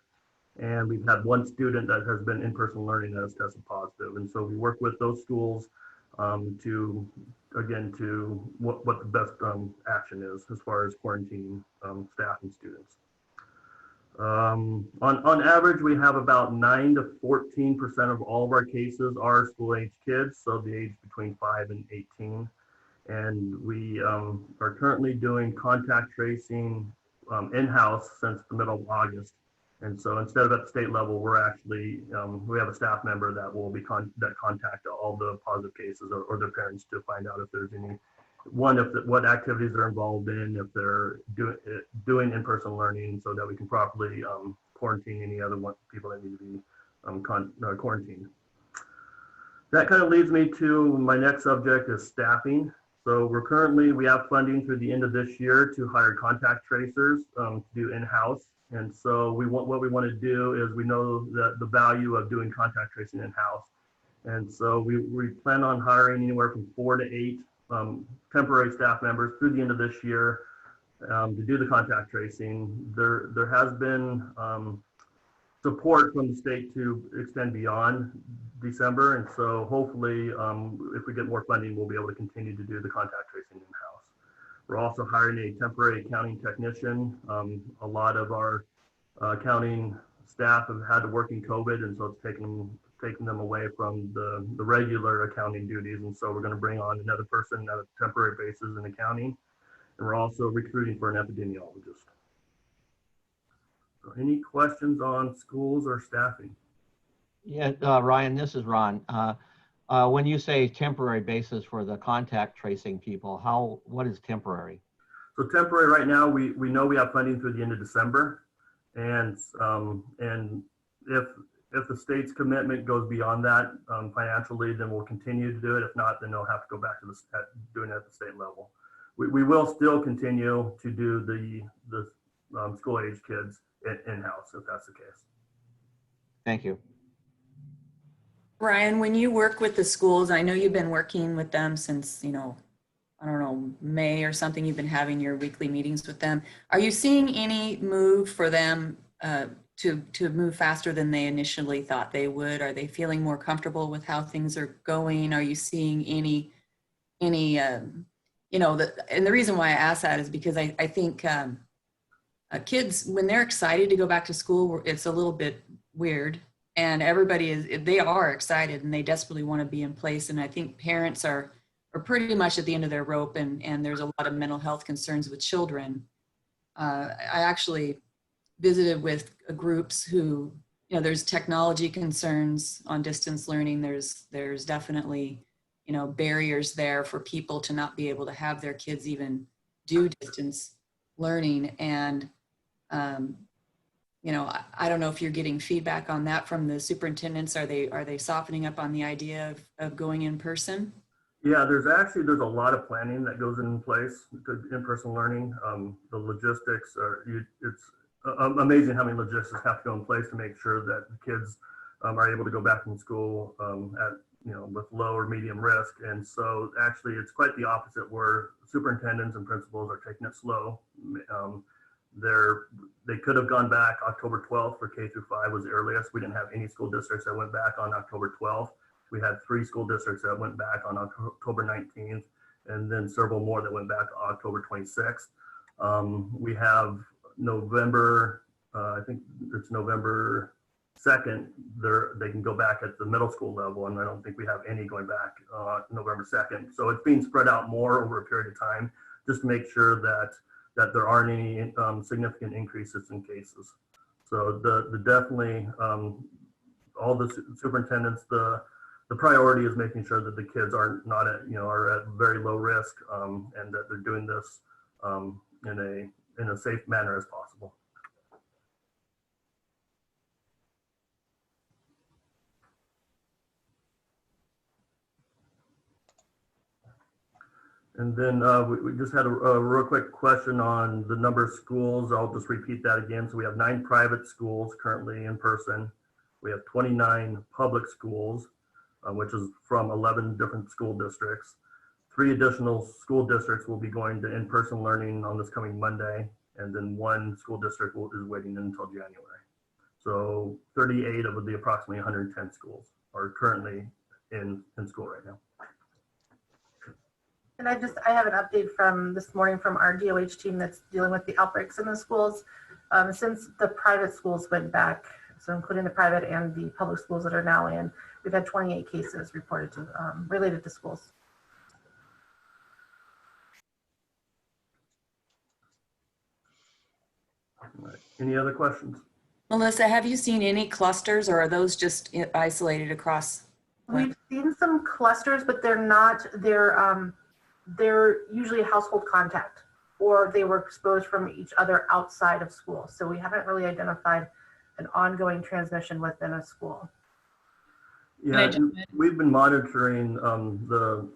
And we've had 1 student that has been in-person learning that has tested positive. And so we work with those schools to what the best action is as far as quarantining staff and students. On average, we have about 9 to 14% of all of our cases are school-age kids, so the age between 5 and 18. And we are currently doing contact tracing in-house since the middle of August. And so instead of at the state level, we're actually, we have a staff member that will be that contact all the positive cases or their parents to find out if there's any, what activities they're involved in, if they're doing in-person learning, so that we can properly quarantine any other people that need to be quarantined. That kind of leads me to my next subject is staffing. So we have funding through the end of this year to hire contact tracers to do in-house. And so what we want to do is we know that the value of doing contact tracing in-house. And so we plan on hiring anywhere from 4 to 8 temporary staff members through the end of this year to do the contact tracing. There has been support from the state to extend beyond December. And so hopefully if we get more funding, we'll be able to continue to do the contact tracing in-house. We're also hiring a temporary accounting technician. A lot of our accounting staff have had to work in COVID, and so it's taking them away from the regular accounting duties. And so we're going to bring on another person at a temporary basis in accounting. And we're also recruiting for an epidemiologist. So any questions on schools or staffing? Yeah, Ryan, this is Ron. When you say temporary basis for the contact tracing people, what is temporary? So temporary right now, we know we have funding through the end of December. And if the state's commitment goes beyond that financially, then we'll continue to do it. If not, then they'll have to go back to doing it at the state level. We will still continue to do the school age kids in-house if that's the case. Thank you. Ryan, when you work with the schools, I know you've been working with them since, I don't know, May or something, you've been having your weekly meetings with them. Are you seeing any move for them to move faster than they initially thought they would? Are they feeling more comfortable with how things are going? Are you seeing any and the reason why I ask that is because I think kids, when they're excited to go back to school, it's a little bit weird. And they are excited and they desperately want to be in place. And I think parents are pretty much at the end of their rope, and there's a lot of mental health concerns with children. I actually visited with groups who, you know, there's technology concerns on distance learning. There's definitely, you know, barriers there for people to not be able to have their kids even do distance learning. And, you know, I don't know if you're getting feedback on that from the superintendents. Are they softening up on the idea of going in person? Yeah, there's a lot of planning that goes in place to in-person learning. The logistics it's amazing how many logistics have to go in place to make sure that the kids are able to go back in school with low or medium risk. And so actually it's quite the opposite, where superintendents and principals are taking it slow. They could have gone back October 12th for K through 5 was the earliest. We didn't have any school districts that went back on October 12th. We had 3 school districts that went back on October 19th, and then several more that went back October 26th. We have November, I think it's November 2nd, they can go back at the middle school level, and I don't think we have any going back November 2nd. So it's being spread out more over a period of time, just to make sure that there aren't any significant increases in cases. So the definitely, all the superintendents, the priority is making sure that the kids are at very low risk, and that they're doing this in a safe manner as possible. And then we just had a real quick question on the number of schools. I'll just repeat that again. So we have 9 private schools currently in person. We have 29 public schools, which is from 11 different school districts. 3 additional school districts will be going to in-person learning on this coming Monday, and then 1 school district is waiting until January. So 38 of the approximately 110 schools are currently in school right now. And I have an update from this morning from our DOH team that's dealing with the outbreaks in the schools. Since the private schools went back, so including the private and the public schools that are now in, we've had 28 cases reported to related to schools. Right. Any other questions? Melissa, have you seen any clusters, or are those just isolated across? We've seen some clusters, but they're usually a household contact, or they were exposed from each other outside of school. So we haven't really identified an ongoing transmission within a school. Yeah, we've been monitoring the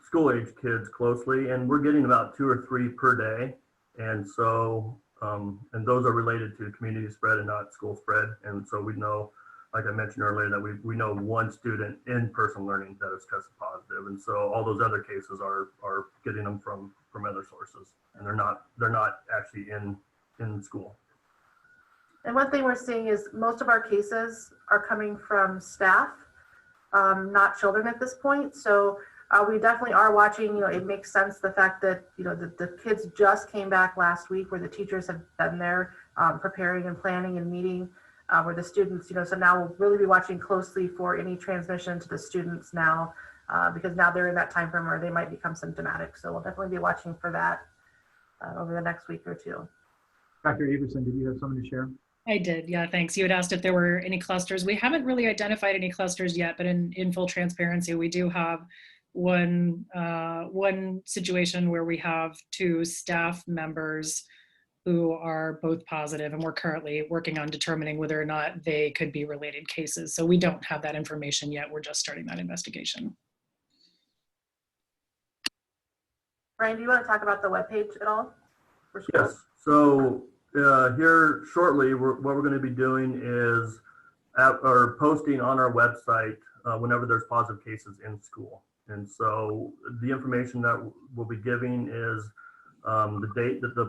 school age kids closely, and we're getting about 2 or 3 per day. And so, and those are related to community spread and not school spread. And so we know, like I mentioned earlier, that we know 1 student in person learning that has tested positive. And so all those other cases are getting them from other sources, and they're not actually in school. And one thing we're seeing is most of our cases are coming from staff, not children at this point. So we definitely are watching, it makes sense, the fact that, the kids just came back last week, where the teachers have been there preparing and planning and meeting, where the students, so now we'll really be watching closely for any transmission to the students now, because now they're in that time frame where they might become symptomatic. So we'll definitely be watching for that over the next week or 2. Dr. Everson, did you have something to share? I did, yeah, thanks. You had asked if there were any clusters. We haven't really identified any clusters yet, but in full transparency, we do have one situation where we have 2 staff members who are both positive, and we're currently working on determining whether or not they could be related cases. So we don't have that information yet. We're just starting that investigation. Brian, do you want to talk about the webpage at all? Yes. So here shortly, what we're going to be doing is posting on our website whenever there's positive cases in school. And so the information that we'll be giving is the date that the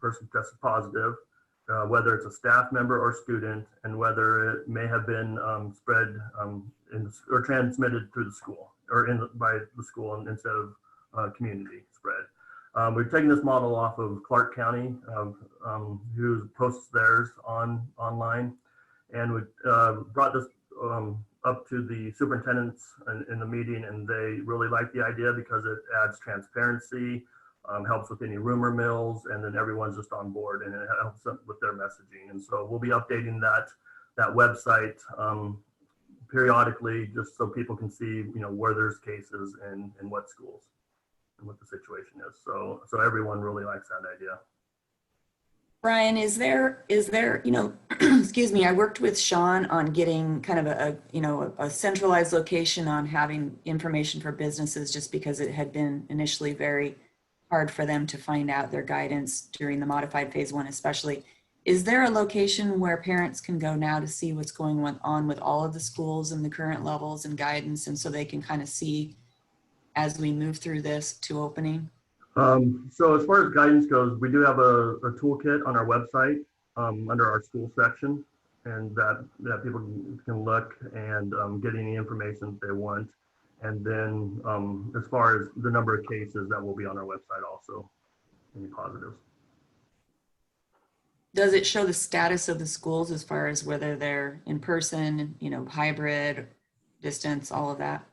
person tested positive, whether it's a staff member or student, and whether it may have been spread or transmitted through the school or by the school instead of community spread. We're taking this model off of Clark County, who posts theirs online, and we brought this up to the superintendents in the meeting, and they really like the idea because it adds transparency. helps with any rumor mills, and then everyone's just on board, and it helps them with their messaging. And so we'll be updating that website periodically, just so people can see, where there's cases and in what schools and what the situation is. So everyone really likes that idea. Brian, is there, excuse me, I worked with Sean on getting kind of a centralized location on having information for businesses, just because it had been initially very hard for them to find out their guidance during the modified phase 1 especially. Is there a location where parents can go now to see what's going on with all of the schools and the current levels and guidance, and so they can kind of see as we move through this to opening? So as far as guidance goes, we do have a toolkit on our website under our school section, and that people can look and get any information that they want. And then as far as the number of cases, that will be on our website also, any positives. Does it show the status of the schools as far as whether they're in person, hybrid, distance, all of that?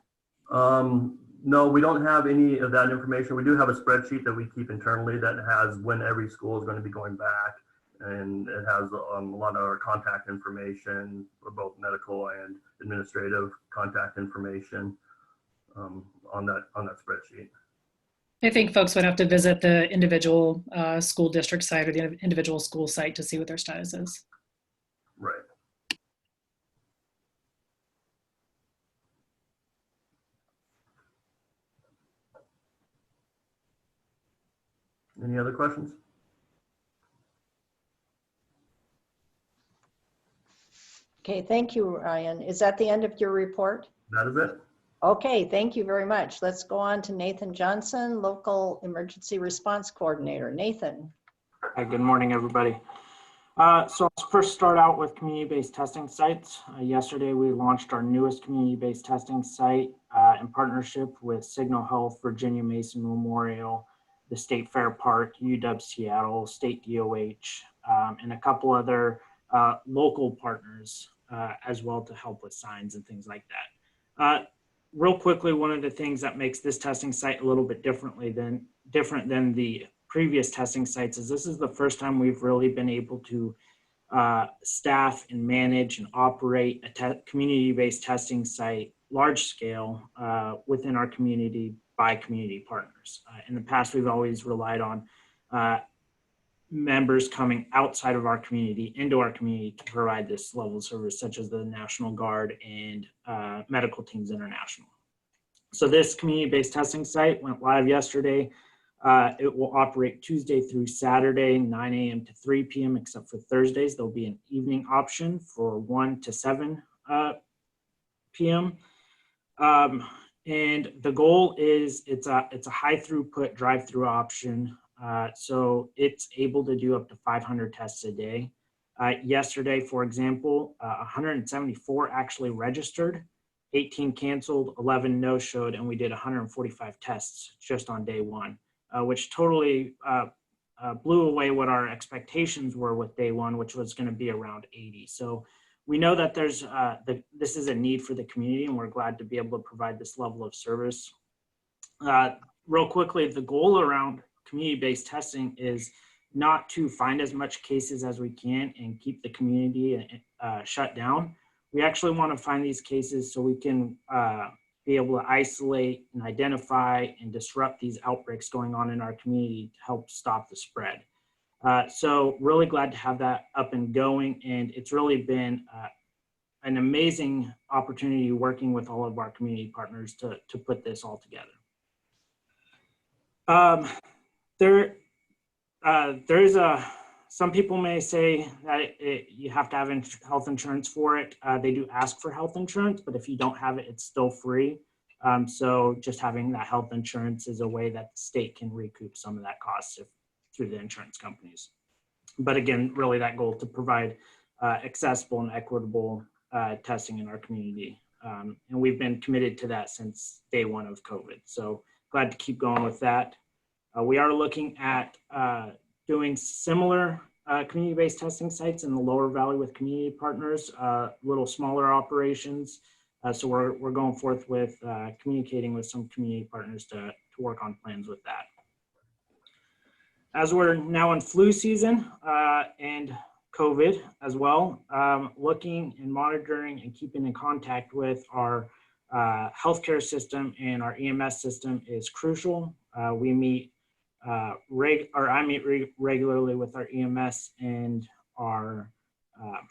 No, we don't have any of that information. We do have a spreadsheet that we keep internally that has when every school is going to be going back, and it has a lot of our contact information for both medical and administrative contact information on that spreadsheet. I think folks would have to visit the individual school district site or the individual school site to see what their status is. Right. Any other questions? Okay, thank you, Ryan. Is that the end of your report? That is it. Okay, thank you very much. Let's go on to Nathan Johnson, Local Emergency Response Coordinator. Nathan. Hi, good morning, everybody. So let's first start out with community-based testing sites. Yesterday, we launched our newest community-based testing site in partnership with Signal Health, Virginia Mason Memorial, the State Fair Park, UW Seattle, State DOH, and a couple other local partners as well to help with signs and things like that. Real quickly, one of the things that makes this testing site a little bit different than the previous testing sites is this is the first time we've really been able to staff and manage and operate a community-based testing site large scale within our community by community partners. In the past, we've always relied on members coming outside of our community into our community to provide this level of service, such as the National Guard and Medical Teams International. So this community-based testing site went live yesterday. It will operate Tuesday through Saturday, 9 a.m. to 3 p.m., except for Thursdays. There'll be an evening option for 1 to 7 p.m. And the goal is it's a high throughput drive-through option. So it's able to do up to 500 tests a day. Yesterday, for example, 174 actually registered, 18 canceled, 11 no-showed, and we did 145 tests just on day one, which totally blew away what our expectations were with day one, which was going to be around 80. So we know that there's this is a need for the community, and we're glad to be able to provide this level of service. Real quickly, the goal around community-based testing is not to find as much cases as we can and keep the community shut down. We actually want to find these cases so we can be able to isolate and identify and disrupt these outbreaks going on in our community to help stop the spread. So really glad to have that up and going, and it's really been an amazing opportunity working with all of our community partners to put this all together. Some people may say that you have to have health insurance for it. They do ask for health insurance, but if you don't have it, it's still free. So just having that health insurance is a way that the state can recoup some of that cost through the insurance companies. But again, really that goal to provide accessible and equitable testing in our community. And we've been committed to that since day one of COVID. So glad to keep going with that. We are looking at doing similar community-based testing sites in the Lower Valley with community partners, little smaller operations. So we're going forth with communicating with some community partners to work on plans with that. As we're now in flu season and COVID as well, looking and monitoring and keeping in contact with our healthcare system and our EMS system is crucial. We meet I meet regularly with our EMS and our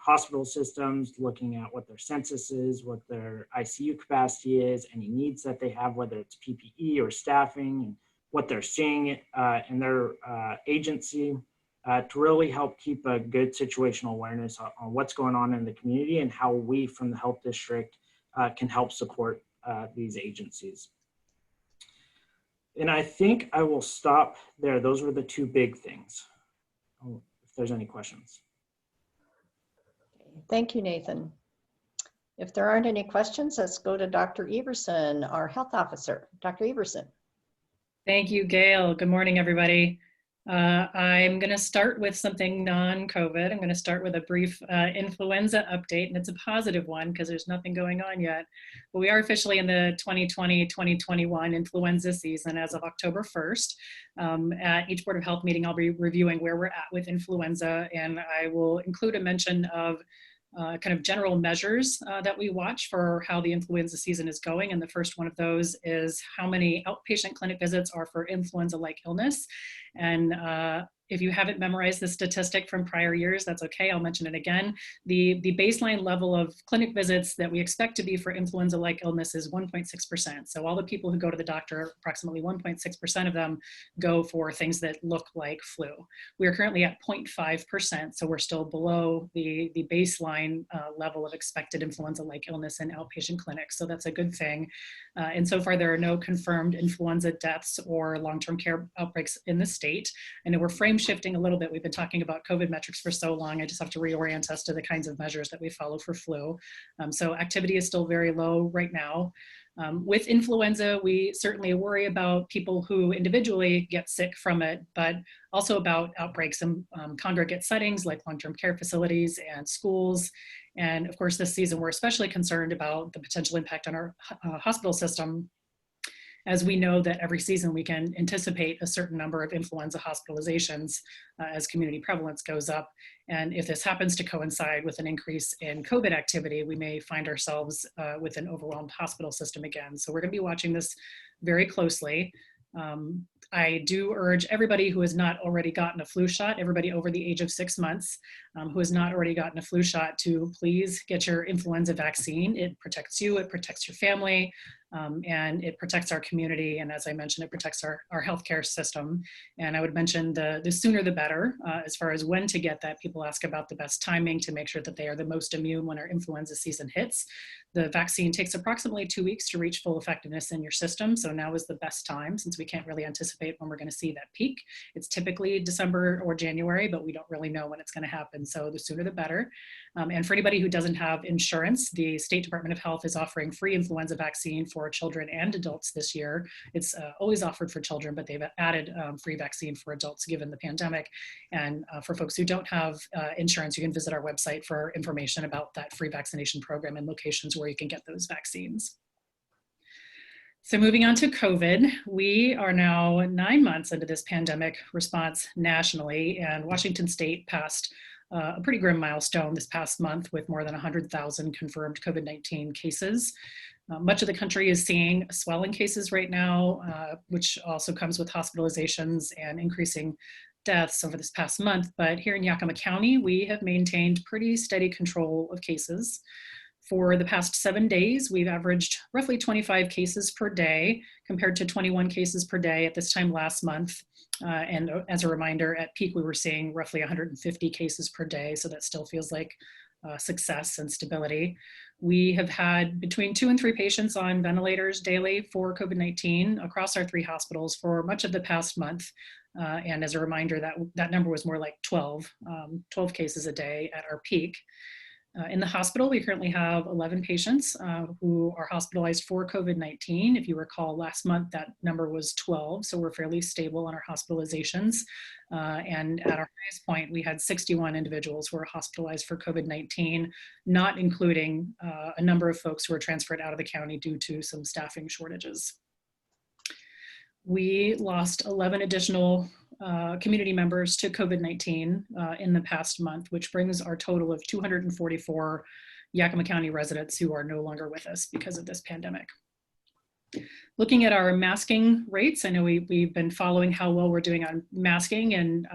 hospital systems, looking at what their census is, what their ICU capacity is, any needs that they have, whether it's PPE or staffing, and what they're seeing in their agency to really help keep a good situational awareness on what's going on in the community and how we from the health district can help support these agencies. And I think I will stop there. Those were the two big things. If there's any questions. Thank you, Nathan. If there aren't any questions, let's go to Dr. Everson, our health officer. Dr. Everson. Thank you, Gail. Good morning, everybody. I'm going to start with something non-COVID. I'm going to start with a brief influenza update, and it's a positive one because there's nothing going on yet. But we are officially in the 2020-2021 influenza season as of October 1st. At each Board of Health meeting, I'll be reviewing where we're at with influenza, and I will include a mention of kind of general measures that we watch for how the influenza season is going. And the first one of those is how many outpatient clinic visits are for influenza-like illness. And if you haven't memorized the statistic from prior years, that's okay, I'll mention it again. The baseline level of clinic visits that we expect to be for influenza-like illness is 1.6%. So all the people who go to the doctor, approximately 1.6% of them go for things that look like flu. We are currently at 0.5%, so we're still below the baseline level of expected influenza-like illness in outpatient clinics. So that's a good thing. And so far, there are no confirmed influenza deaths or long-term care outbreaks in the state. I know we're frame shifting a little bit. We've been talking about COVID metrics for so long. I just have to reorient us to the kinds of measures that we follow for flu. So activity is still very low right now. With influenza, we certainly worry about people who individually get sick from it, but also about outbreaks in congregate settings like long-term care facilities and schools. And of course, this season, we're especially concerned about the potential impact on our hospital system, as we know that every season we can anticipate a certain number of influenza hospitalizations as community prevalence goes up. And if this happens to coincide with an increase in COVID activity, we may find ourselves with an overwhelmed hospital system again. So we're going to be watching this very closely. I do urge everybody who has not already gotten a flu shot, everybody over the age of 6 months who has not already gotten a flu shot, to please get your influenza vaccine. It protects you, it protects your family, and it protects our community. And as I mentioned, it protects our healthcare system. And I would mention the sooner the better as far as when to get that. People ask about the best timing to make sure that they are the most immune when our influenza season hits. The vaccine takes approximately 2 weeks to reach full effectiveness in your system. So now is the best time, since we can't really anticipate when we're going to see that peak. It's typically December or January, but we don't really know when it's going to happen. So the sooner the better. And for anybody who doesn't have insurance, the State Department of Health is offering free influenza vaccine for children and adults this year. It's always offered for children, but they've added free vaccine for adults given the pandemic. And for folks who don't have insurance, you can visit our website for information about that free vaccination program and locations where you can get those vaccines. So moving on to COVID, we are now 9 months into this pandemic response nationally, and Washington State passed a pretty grim milestone this past month with more than 100,000 confirmed COVID-19 cases. Much of the country is seeing a swell in cases right now, which also comes with hospitalizations and increasing deaths over this past month. But here in Yakima County, we have maintained pretty steady control of cases. For the past 7 days, we've averaged roughly 25 cases per day compared to 21 cases per day at this time last month. And as a reminder, at peak, we were seeing roughly 150 cases per day. So that still feels like success and stability. We have had between 2 and 3 patients on ventilators daily for COVID-19 across our 3 hospitals for much of the past month. And as a reminder, that number was more like 12 cases a day at our peak. In the hospital, we currently have 11 patients who are hospitalized for COVID-19. If you recall, last month, that number was 12, so we're fairly stable on our hospitalizations. And at our highest point, we had 61 individuals who were hospitalized for COVID-19, not including a number of folks who were transferred out of the county due to some staffing shortages. We lost 11 additional community members to COVID-19 in the past month, which brings our total of 244 Yakima County residents who are no longer with us because of this pandemic. Looking at our masking rates, I know we've been following how well we're doing on masking, and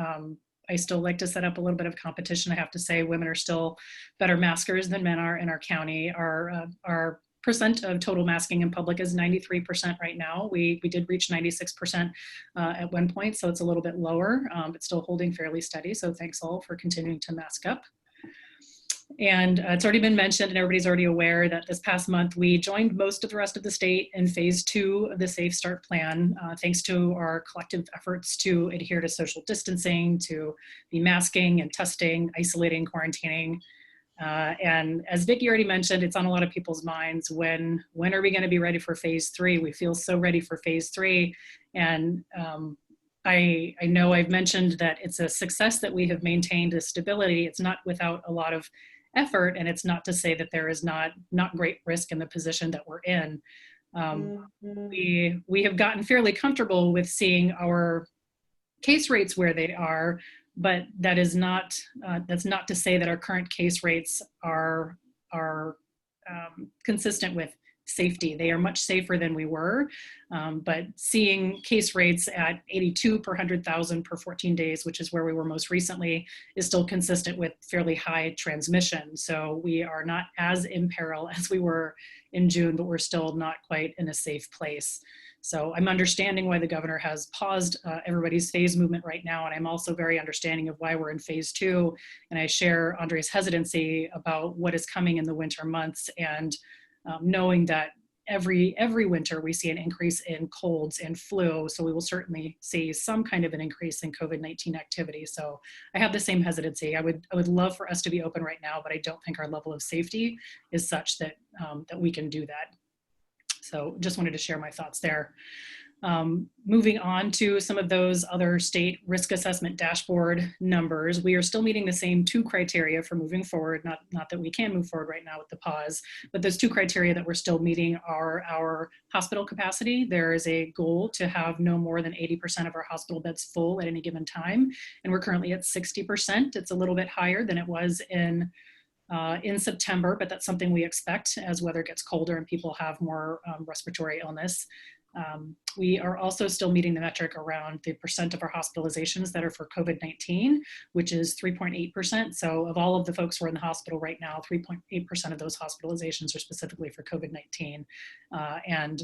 I still like to set up a little bit of competition. I have to say women are still better maskers than men are in our county. Our percent of total masking in public is 93% right now. We did reach 96% at one point, so it's a little bit lower, but still holding fairly steady. So thanks all for continuing to mask up. And it's already been mentioned, and everybody's already aware that this past month we joined most of the rest of the state in phase 2 of the Safe Start plan, thanks to our collective efforts to adhere to social distancing, to be masking and testing, isolating, quarantining. And as Vicki already mentioned, it's on a lot of people's minds. When are we going to be ready for phase 3? We feel so ready for phase 3. And I know I've mentioned that it's a success that we have maintained a stability. It's not without a lot of effort, and it's not to say that there is not great risk in the position that we're in. We have gotten fairly comfortable with seeing our case rates where they are, but that is not that's not to say that our current case rates are consistent with safety. They are much safer than we were, but seeing case rates at 82 per 100,000 per 14 days, which is where we were most recently, is still consistent with fairly high transmission. So we are not as in peril as we were in June, but we're still not quite in a safe place. So I'm understanding why the governor has paused everybody's phase movement right now, and I'm also very understanding of why we're in phase 2. And I share Andre's hesitancy about what is coming in the winter months, and knowing that every winter we see an increase in colds and flu, so we will certainly see some kind of an increase in COVID-19 activity. So I have the same hesitancy. I would love for us to be open right now, but I don't think our level of safety is such that that we can do that. So just wanted to share my thoughts there. Moving on to some of those other state risk assessment dashboard numbers, we are still meeting the same 2 criteria for moving forward, not that we can move forward right now with the pause, but those 2 criteria that we're still meeting are our hospital capacity. There is a goal to have no more than 80% of our hospital beds full at any given time, and we're currently at 60%. It's a little bit higher than it was in September, but that's something we expect as weather gets colder and people have more respiratory illness. We are also still meeting the metric around the percent of our hospitalizations that are for COVID-19, which is 3.8%. So of all of the folks who are in the hospital right now, 3.8% of those hospitalizations are specifically for COVID-19. And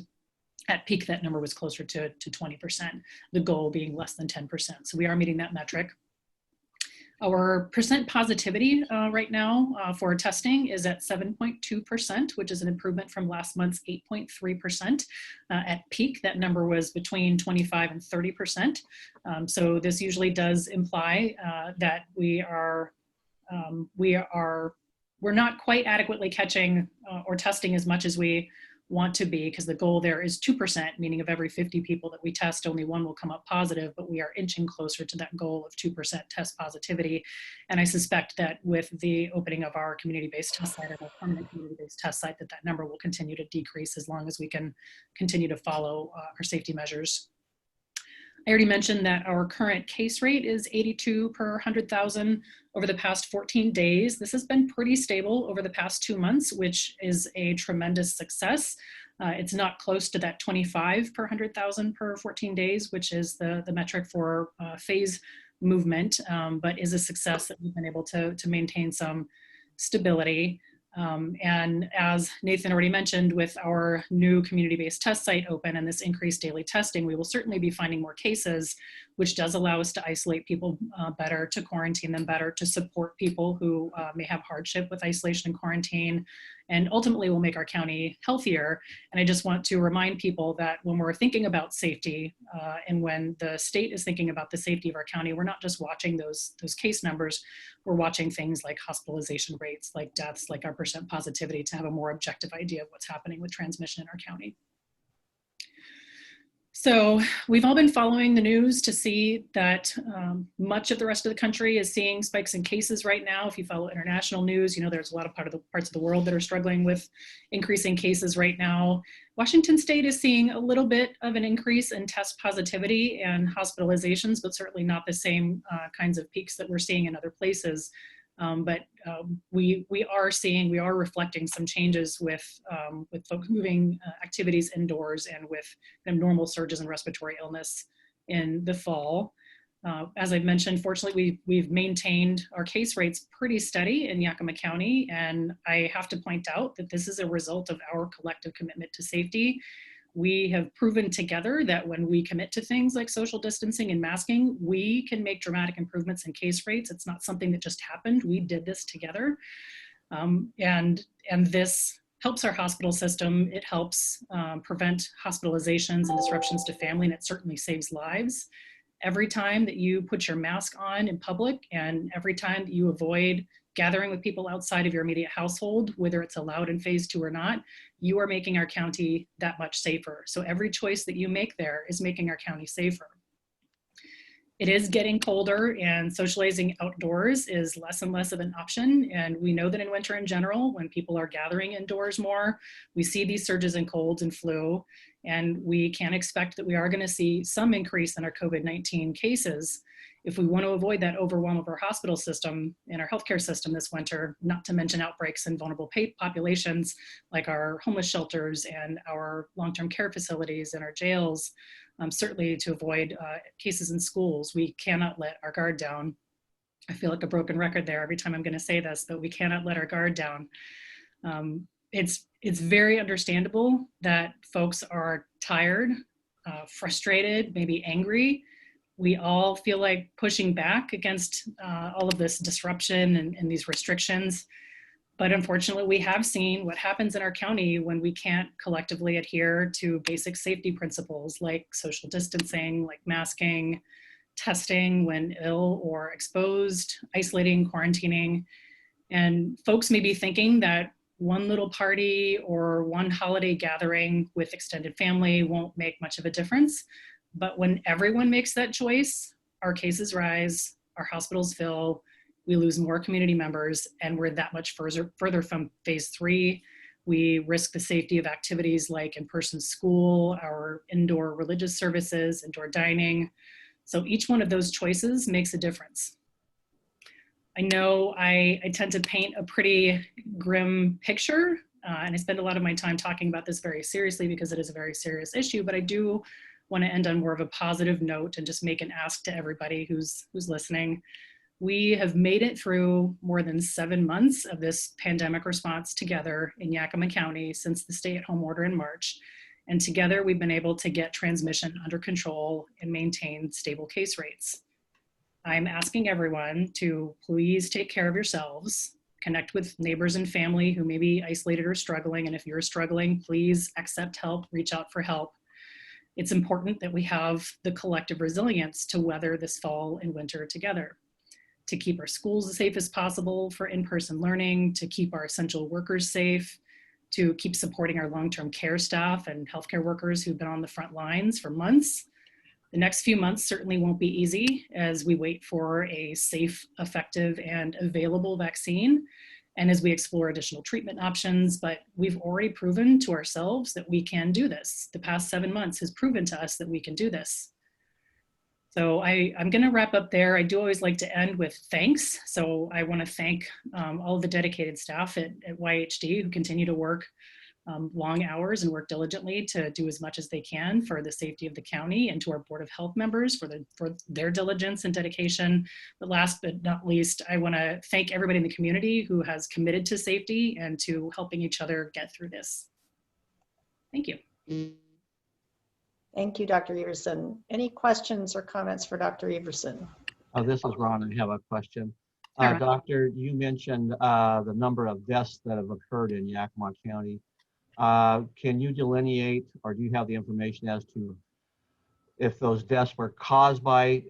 at peak, that number was closer to 20%, the goal being less than 10%. So we are meeting that metric. Our percent positivity right now for testing is at 7.2%, which is an improvement from last month's 8.3%. At peak, that number was between 25 and 30%. So this usually does imply that we're not quite adequately catching or testing as much as we want to be, because the goal there is 2%, meaning of every 50 people that we test, only 1 will come up positive, but we are inching closer to that goal of 2% test positivity. And I suspect that with the opening of our community-based test site, or our permanent community-based test site, that number will continue to decrease as long as we can continue to follow our safety measures. I already mentioned that our current case rate is 82 per 100,000 over the past 14 days. This has been pretty stable over the past 2 months, which is a tremendous success. It's not close to that 25 per 100,000 per 14 days, which is the metric for phase movement, but is a success that we've been able to maintain some stability. And as Nathan already mentioned, with our new community-based test site open and this increased daily testing, we will certainly be finding more cases, which does allow us to isolate people better, to quarantine them better, to support people who may have hardship with isolation and quarantine, and ultimately will make our county healthier. And I just want to remind people that when we're thinking about safety and when the state is thinking about the safety of our county, we're not just watching those case numbers, we're watching things like hospitalization rates, like deaths, like our percent positivity, to have a more objective idea of what's happening with transmission in our county. So we've all been following the news to see that much of the rest of the country is seeing spikes in cases right now. If you follow international news, you know there's a lot of parts of the world that are struggling with increasing cases right now. Washington State is seeing a little bit of an increase in test positivity and hospitalizations, but certainly not the same kinds of peaks that we're seeing in other places. We are reflecting some changes with folks moving activities indoors and with normal surges in respiratory illness in the fall. As I've mentioned, fortunately, we've maintained our case rates pretty steady in Yakima County, and I have to point out that this is a result of our collective commitment to safety. We have proven together that when we commit to things like social distancing and masking, we can make dramatic improvements in case rates. It's not something that just happened. We did this together. And this helps our hospital system. It helps prevent hospitalizations and disruptions to family, and it certainly saves lives. Every time that you put your mask on in public and every time that you avoid gathering with people outside of your immediate household, whether it's allowed in phase 2 or not, you are making our county that much safer. So every choice that you make there is making our county safer. It is getting colder and socializing outdoors is less and less of an option. And we know that in winter in general, when people are gathering indoors more, we see these surges in colds and flu, and we can expect that we are going to see some increase in our COVID-19 cases. If we want to avoid that overwhelm of our hospital system and our healthcare system this winter, not to mention outbreaks in vulnerable populations like our homeless shelters and our long-term care facilities and our jails, certainly to avoid cases in schools, we cannot let our guard down. I feel like a broken record there every time I'm going to say this, but we cannot let our guard down. It's very understandable that folks are tired, frustrated, maybe angry. We all feel like pushing back against all of this disruption and these restrictions. But unfortunately, we have seen what happens in our county when we can't collectively adhere to basic safety principles like social distancing, like masking, testing when ill or exposed, isolating, quarantining. And folks may be thinking that one little party or one holiday gathering with extended family won't make much of a difference. But when everyone makes that choice, our cases rise, our hospitals fill, we lose more community members, and we're that much further from phase 3. We risk the safety of activities like in-person school, our indoor religious services, indoor dining. So each one of those choices makes a difference. I know I tend to paint a pretty grim picture, and I spend a lot of my time talking about this very seriously because it is a very serious issue, but I do want to end on more of a positive note and just make an ask to everybody who's listening. We have made it through more than 7 months of this pandemic response together in Yakima County since the stay-at-home order in March. And together we've been able to get transmission under control and maintain stable case rates. I'm asking everyone to please take care of yourselves, connect with neighbors and family who may be isolated or struggling. And if you're struggling, please accept help, reach out for help. It's important that we have the collective resilience to weather this fall and winter together, to keep our schools as safe as possible for in-person learning, to keep our essential workers safe, to keep supporting our long-term care staff and healthcare workers who've been on the front lines for months. The next few months certainly won't be easy as we wait for a safe, effective, and available vaccine, and as we explore additional treatment options, but we've already proven to ourselves that we can do this. The past 7 months has proven to us that we can do this. So I'm gonna wrap up there. I do always like to end with thanks. So I wanna thank all of the dedicated staff at YHD who continue to work long hours and work diligently to do as much as they can for the safety of the county, and to our Board of Health members for their diligence and dedication. But last but not least, I wanna thank everybody in the community who has committed to safety and to helping each other get through this. Thank you. Thank you, Dr. Everson. Any questions or comments for Dr. Everson? This is Ron. I have a question. Hi, Ron. Doctor, you mentioned the number of deaths that have occurred in Yakima County. Can you delineate, or do you have the information as to if those deaths were caused by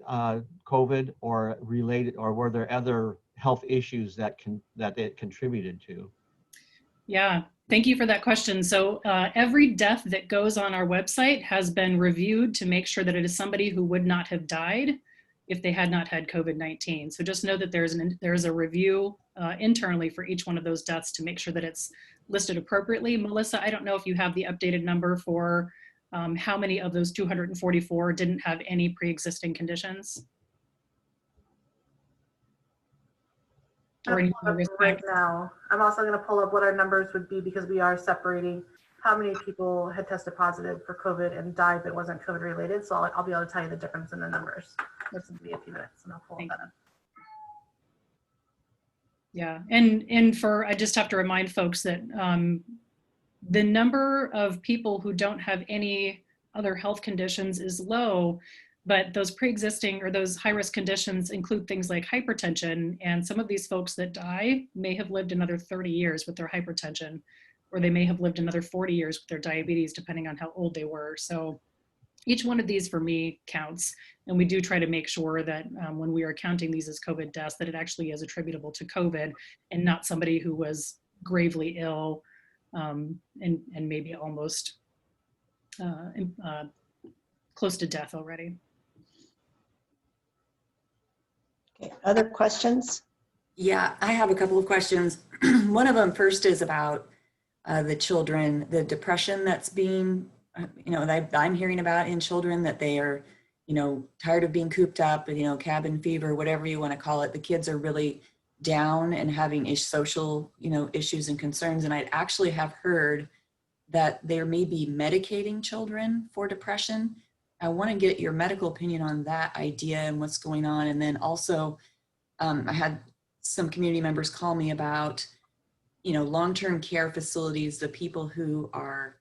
COVID or related, or were there other health issues that it contributed to? Yeah, thank you for that question. So every death that goes on our website has been reviewed to make sure that it is somebody who would not have died if they had not had COVID-19. So just know that there's a review internally for each one of those deaths to make sure that it's listed appropriately. Melissa, I don't know if you have the updated number for how many of those 244 didn't have any pre-existing conditions? Or any risk Right factors? now, I'm also going to pull up what our numbers would be because we are separating how many people had tested positive for COVID and died but wasn't COVID related. So I'll be able to tell you the difference in the numbers. This will be a few minutes and I'll pull that up. Yeah, and for, I just have to remind folks that the number of people who don't have any other health conditions is low, but those pre-existing or those high-risk conditions include things like hypertension, and some of these folks that die may have lived another 30 years with their hypertension, or they may have lived another 40 years with their diabetes, depending on how old they were. So each one of these for me counts. And we do try to make sure that when we are counting these as COVID deaths, that it actually is attributable to COVID and not somebody who was gravely ill and maybe almost close to death already. Okay, other questions? Yeah, I have a couple of questions. One of them first is about the children, the depression that's being, that I'm hearing about in children, that they are, tired of being cooped up, cabin fever, whatever you want to call it. The kids are really down and having social, issues and concerns. And I actually have heard that there may be medicating children for depression. I want to get your medical opinion on that idea and what's going on. And then also, I had some community members call me about, long-term care facilities, the people who are,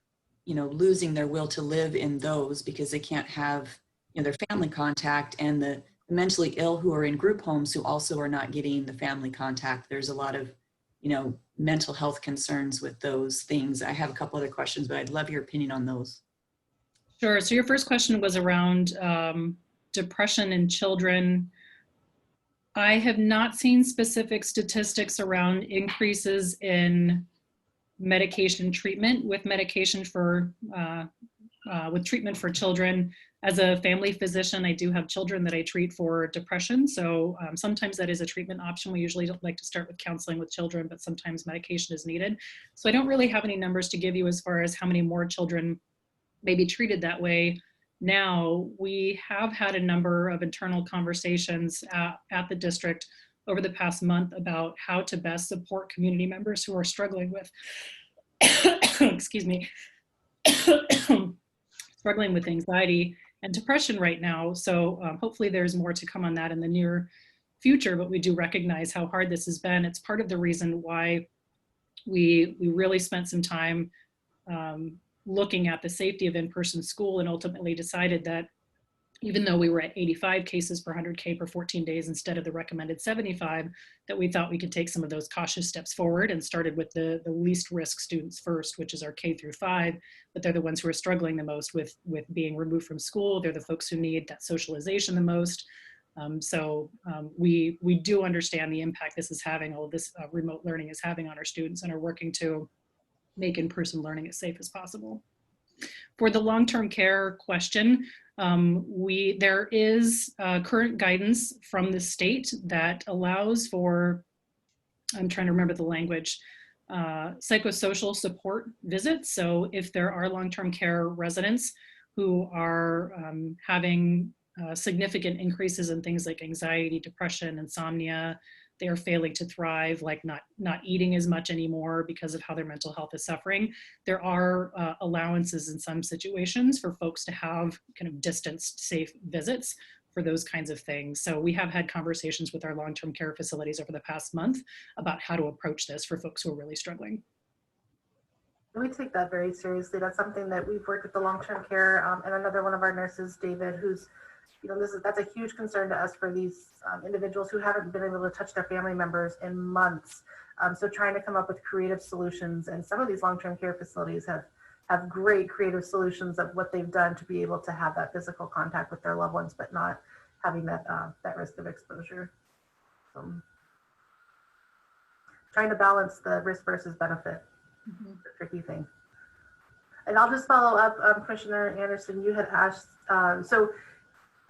losing their will to live in those because they can't have, their family contact, and the mentally ill who are in group homes who also are not getting the family contact. There's a lot of, mental health concerns with those things. I have a couple other questions, but I'd love your opinion on those. Sure. So your first question was around depression in children. I have not seen specific statistics around increases in medication treatment with medication for with treatment for children. As a family physician, I do have children that I treat for depression. So sometimes that is a treatment option. We usually don't like to start with counseling with children, but sometimes medication is needed. So I don't really have any numbers to give you as far as how many more children may be treated that way. Now, we have had a number of internal conversations at the district over the past month about how to best support community members who are struggling with, excuse me, struggling with anxiety and depression right now. So hopefully there's more to come on that in the near future, but we do recognize how hard this has been. It's part of the reason why we really spent some time looking at the safety of in-person school, and ultimately decided that even though we were at 85 cases per 100K per 14 days instead of the recommended 75, that we thought we could take some of those cautious steps forward and started with the least risk students first, which is our K through 5, but they're the ones who are struggling the most with being removed from school. They're the folks who need that socialization the most. We do understand the impact this is having, all of this remote learning is having on our students, and are working to make in-person learning as safe as possible. For the long-term care question, there is current guidance from the state that allows for, I'm trying to remember the language, psychosocial support visits. So if there are long-term care residents who are having significant increases in things like anxiety, depression, insomnia, they are failing to thrive, like not eating as much anymore because of how their mental health is suffering. There are allowances in some situations for folks to have kind of distanced, safe visits for those kinds of things. So we have had conversations with our long-term care facilities over the past month about how to approach this for folks who are really struggling. We take that very seriously. That's something that we've worked with the long-term care and another one of our nurses, David, who's, that's a huge concern to us for these individuals who haven't been able to touch their family members in months. So trying to come up with creative solutions, and some of these long-term care facilities have great creative solutions of what they've done to be able to have that physical contact with their loved ones, but not having that risk of exposure. So, trying to balance the risk versus benefit. the tricky thing. And I'll just follow up, Commissioner Anderson, you had asked, so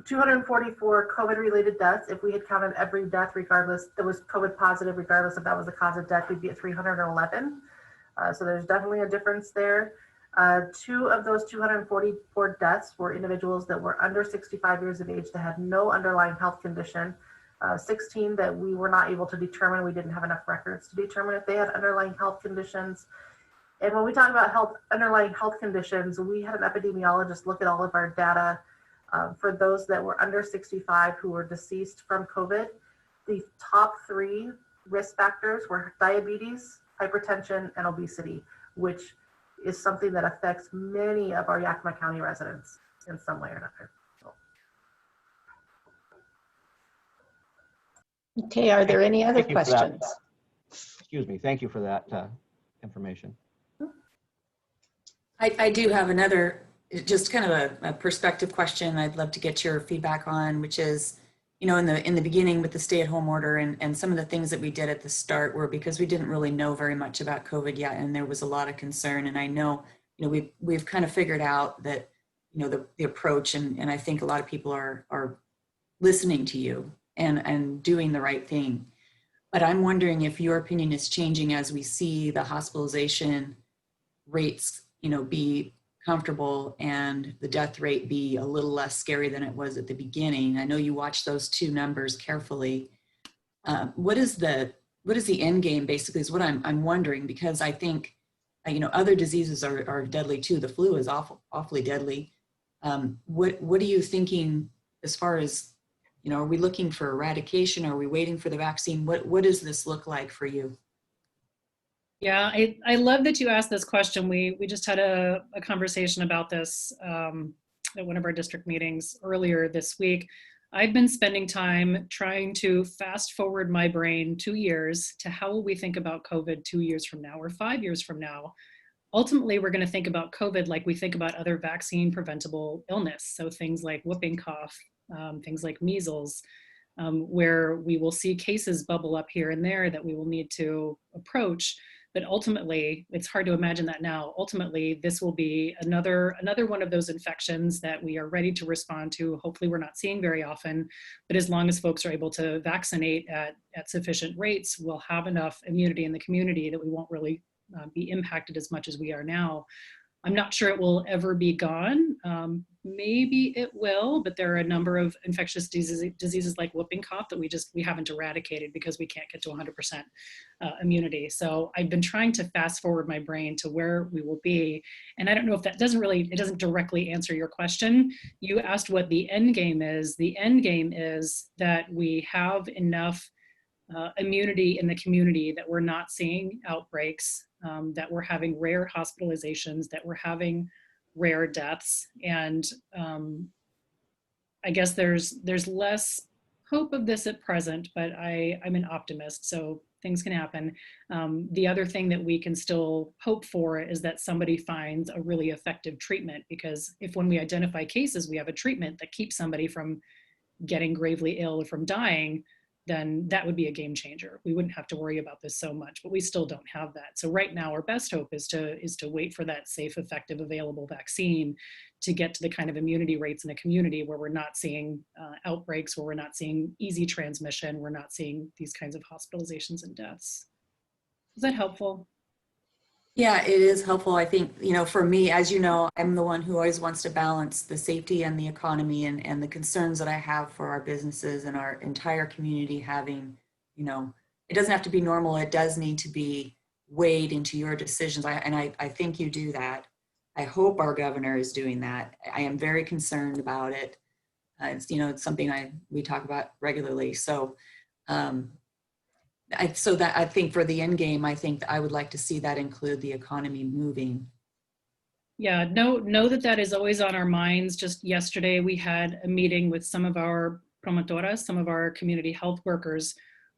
244 COVID-related deaths. If we had counted every death, regardless, that was COVID positive, regardless if that was the cause of death, we'd be at 311. So there's definitely a difference there. 2 of those 244 deaths were individuals that were under 65 years of age that had no underlying health condition. 16 that we were not able to determine. We didn't have enough records to determine if they had underlying health conditions. And when we talk about underlying health conditions, we had an epidemiologist look at all of our data for those that were under 65 who were deceased from COVID. The top 3 risk factors were diabetes, hypertension, and obesity, which is something that affects many of our Yakima County residents in some way or another. Okay, are there any other Thank you for that. questions? Excuse me. Thank you for that information. I do have another, just kind of a perspective question I'd love to get your feedback on, which is, you know, in the beginning with the stay-at-home order and some of the things that we did at the start were because we didn't really know very much about COVID yet, and there was a lot of concern. And I know, you know, we've kind of figured out that, you know, the approach, and I think a lot of people are listening to you and doing the right thing. But I'm wondering if your opinion is changing as we see the hospitalization rates, you know, be comfortable and the death rate be a little less scary than it was at the beginning. I know you watch those 2 numbers carefully. What is the end game, basically, is what I'm wondering, because I think, you know, other diseases are deadly too. The flu is awfully deadly. What are you thinking as far as, you know, are we looking for eradication? Are we waiting for the vaccine? What does this look like for you? Yeah, I love that you asked this question. We just had a conversation about this at one of our district meetings earlier this week. I've been spending time trying to fast forward my brain 2 years to how will we think about COVID 2 years from now or 5 years from now. Ultimately, we're going to think about COVID like we think about other vaccine preventable illness. So things like whooping cough, things like measles, where we will see cases bubble up here and there that we will need to approach. But ultimately, it's hard to imagine that now. Ultimately, this will be another one of those infections that we are ready to respond to. Hopefully, we're not seeing very often, but as long as folks are able to vaccinate at sufficient rates, we'll have enough immunity in the community that we won't really be impacted as much as we are now. I'm not sure it will ever be gone. Maybe it will, but there are a number of infectious diseases like whooping cough that we haven't eradicated because we can't get to 100% immunity. So I've been trying to fast forward my brain to where we will be. And I don't know if that doesn't directly answer your question. You asked what the end game is. The end game is that we have enough immunity in the community that we're not seeing outbreaks, that we're having rare hospitalizations, that we're having rare deaths. And I guess there's less hope of this at present, but I'm an optimist, so things can happen. The other thing that we can still hope for is that somebody finds a really effective treatment, because if when we identify cases, we have a treatment that keeps somebody from getting gravely ill or from dying, then that would be a game changer. We wouldn't have to worry about this so much, but we still don't have that. So right now, our best hope is to wait for that safe, effective, available vaccine to get to the kind of immunity rates in the community where we're not seeing outbreaks, where we're not seeing easy transmission, we're not seeing these kinds of hospitalizations and deaths. Is that helpful? Yeah, it is helpful. I think, you know, for me, as you know, I'm the one who always wants to balance the safety and the economy and the concerns that I have for our businesses and our entire community having, you know, it doesn't have to be normal. It does need to be weighed into your decisions. I think you do that. I hope our governor is doing that. I am very concerned about it. It's, you know, it's something we talk about regularly. So, I think for the end game, I think that I would like to see that include the economy moving. Yeah, know that is always on our minds. Just yesterday, we had a meeting with some of our promotoras, some of our community health workers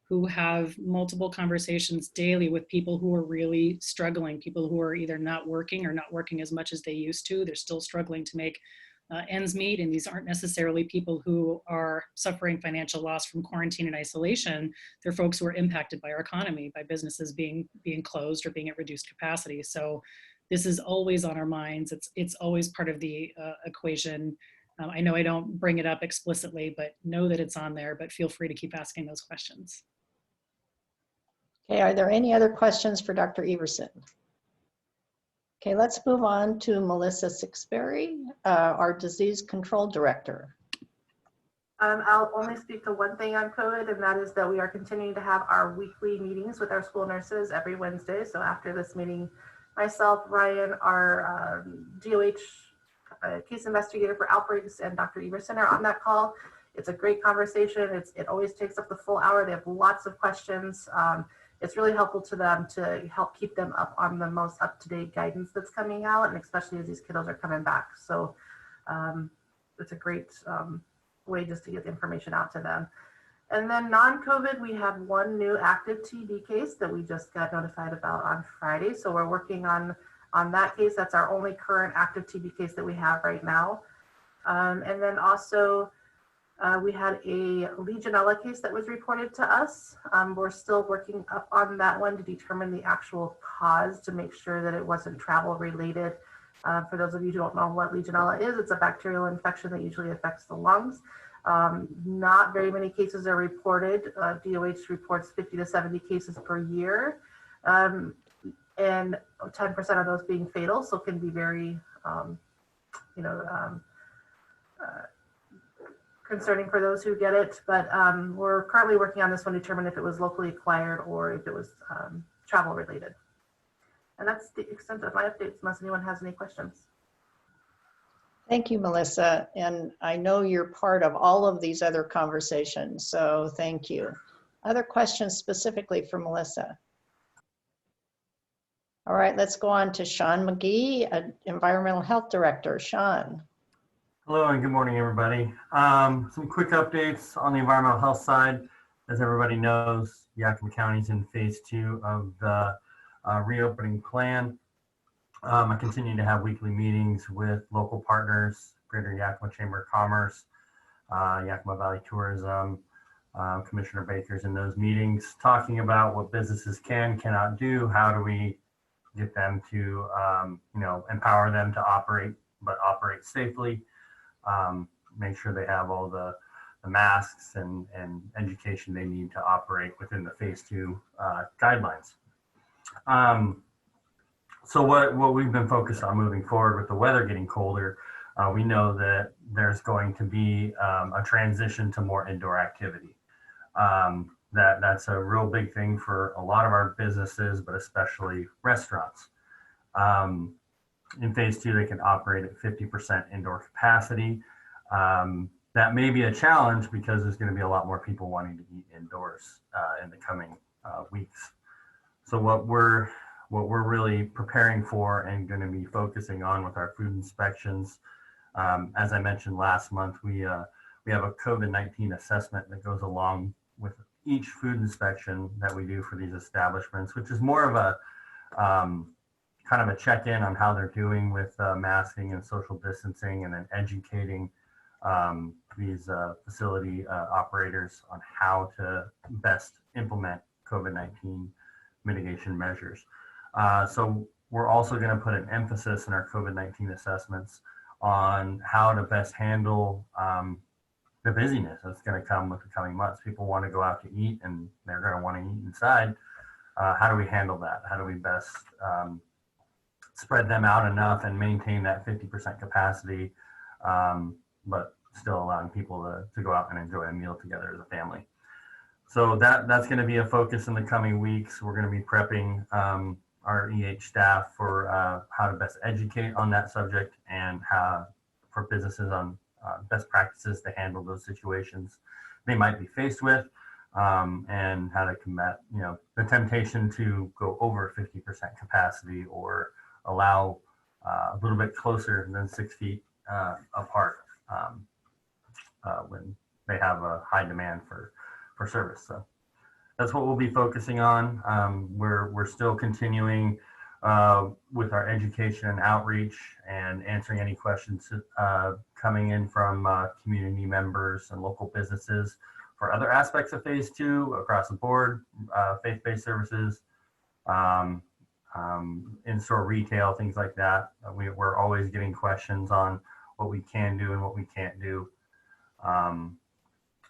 who have multiple conversations daily with people who are really struggling, people who are either not working or not working as much as they used to. They're still struggling to make ends meet, and these aren't necessarily people who are suffering financial loss from quarantine and isolation. They're folks who are impacted by our economy, by businesses being closed or being at reduced capacity. So this is always on our minds. It's always part of the equation. I know I don't bring it up explicitly, but know that it's on there, but feel free to keep asking those questions. Okay, are there any other questions for Dr. Everson? Okay, let's move on to Melissa Sixberry, our Disease Control Director. I'll only speak to one thing on COVID, and that is that we are continuing to have our weekly meetings with our school nurses every Wednesday. So after this meeting, myself, Ryan, our DOH case investigator for outbreaks, and Dr. Everson are on that call. It's a great conversation. It always takes up the full hour. They have lots of questions. It's really helpful to them to help keep them up on the most up-to-date guidance that's coming out, and especially as these kiddos are coming back. So it's a great way just to get the information out to them. And then non-COVID, we have one new active TB case that we just got notified about on Friday. So we're working on that case. That's our only current active TB case that we have right now. And then also we had a Legionella case that was reported to us. We're still working up on that one to determine the actual cause to make sure that it wasn't travel related. For those of you who don't know what Legionella is, it's a bacterial infection that usually affects the lungs. Not very many cases are reported. DOH reports 50 to 70 cases per year, and 10% of those being fatal, so can be very, concerning for those who get it. But we're currently working on this one to determine if it was locally acquired or if it was travel related. And that's the extent of my updates, unless anyone has any questions. Thank you, Melissa. And I know you're part of all of these other conversations, so thank you. Other questions specifically for Melissa? All right, let's go on to Sean McGee, Environmental Health Director. Sean. Hello and good morning, everybody. Some quick updates on the environmental health side. As everybody knows, Yakima County is in phase 2 of the reopening plan. I continue to have weekly meetings with local partners, Greater Yakima Chamber of Commerce, Yakima Valley Tourism, Commissioner Baker's in those meetings, talking about what businesses cannot do. How do we get them to, empower them to operate, but operate safely, make sure they have all the masks and education they need to operate within the phase 2 guidelines. So what we've been focused on moving forward with the weather getting colder, we know that there's going to be a transition to more indoor activity. That's a real big thing for a lot of our businesses, but especially restaurants. In phase 2, they can operate at 50% indoor capacity. That may be a challenge because there's going to be a lot more people wanting to eat indoors in the coming weeks. So what we're really preparing for and going to be focusing on with our food inspections, as I mentioned last month, we have a COVID-19 assessment that goes along with each food inspection that we do for these establishments, which is more of a kind of a check-in on how they're doing with masking and social distancing, and then educating these facility operators on how to best implement COVID-19 mitigation measures. So we're also going to put an emphasis in our COVID-19 assessments on how to best handle the busyness that's going to come with the coming months. People want to go out to eat and they're going to want to eat inside. How do we handle that? How do we best spread them out enough and maintain that 50% capacity, but still allowing people to go out and enjoy a meal together as a family? So that's going to be a focus in the coming weeks. We're going to be prepping our EH staff for how to best educate on that subject, and how for businesses on best practices to handle those situations they might be faced with, and how to combat, the temptation to go over 50% capacity or allow a little bit closer than 6 feet apart when they have a high demand for service. So that's what we'll be focusing on. We're still continuing with our education and outreach and answering any questions coming in from community members and local businesses for other aspects of phase 2 across the board, faith-based services, in-store retail, things like that. We're always getting questions on what we can do and what we can't do.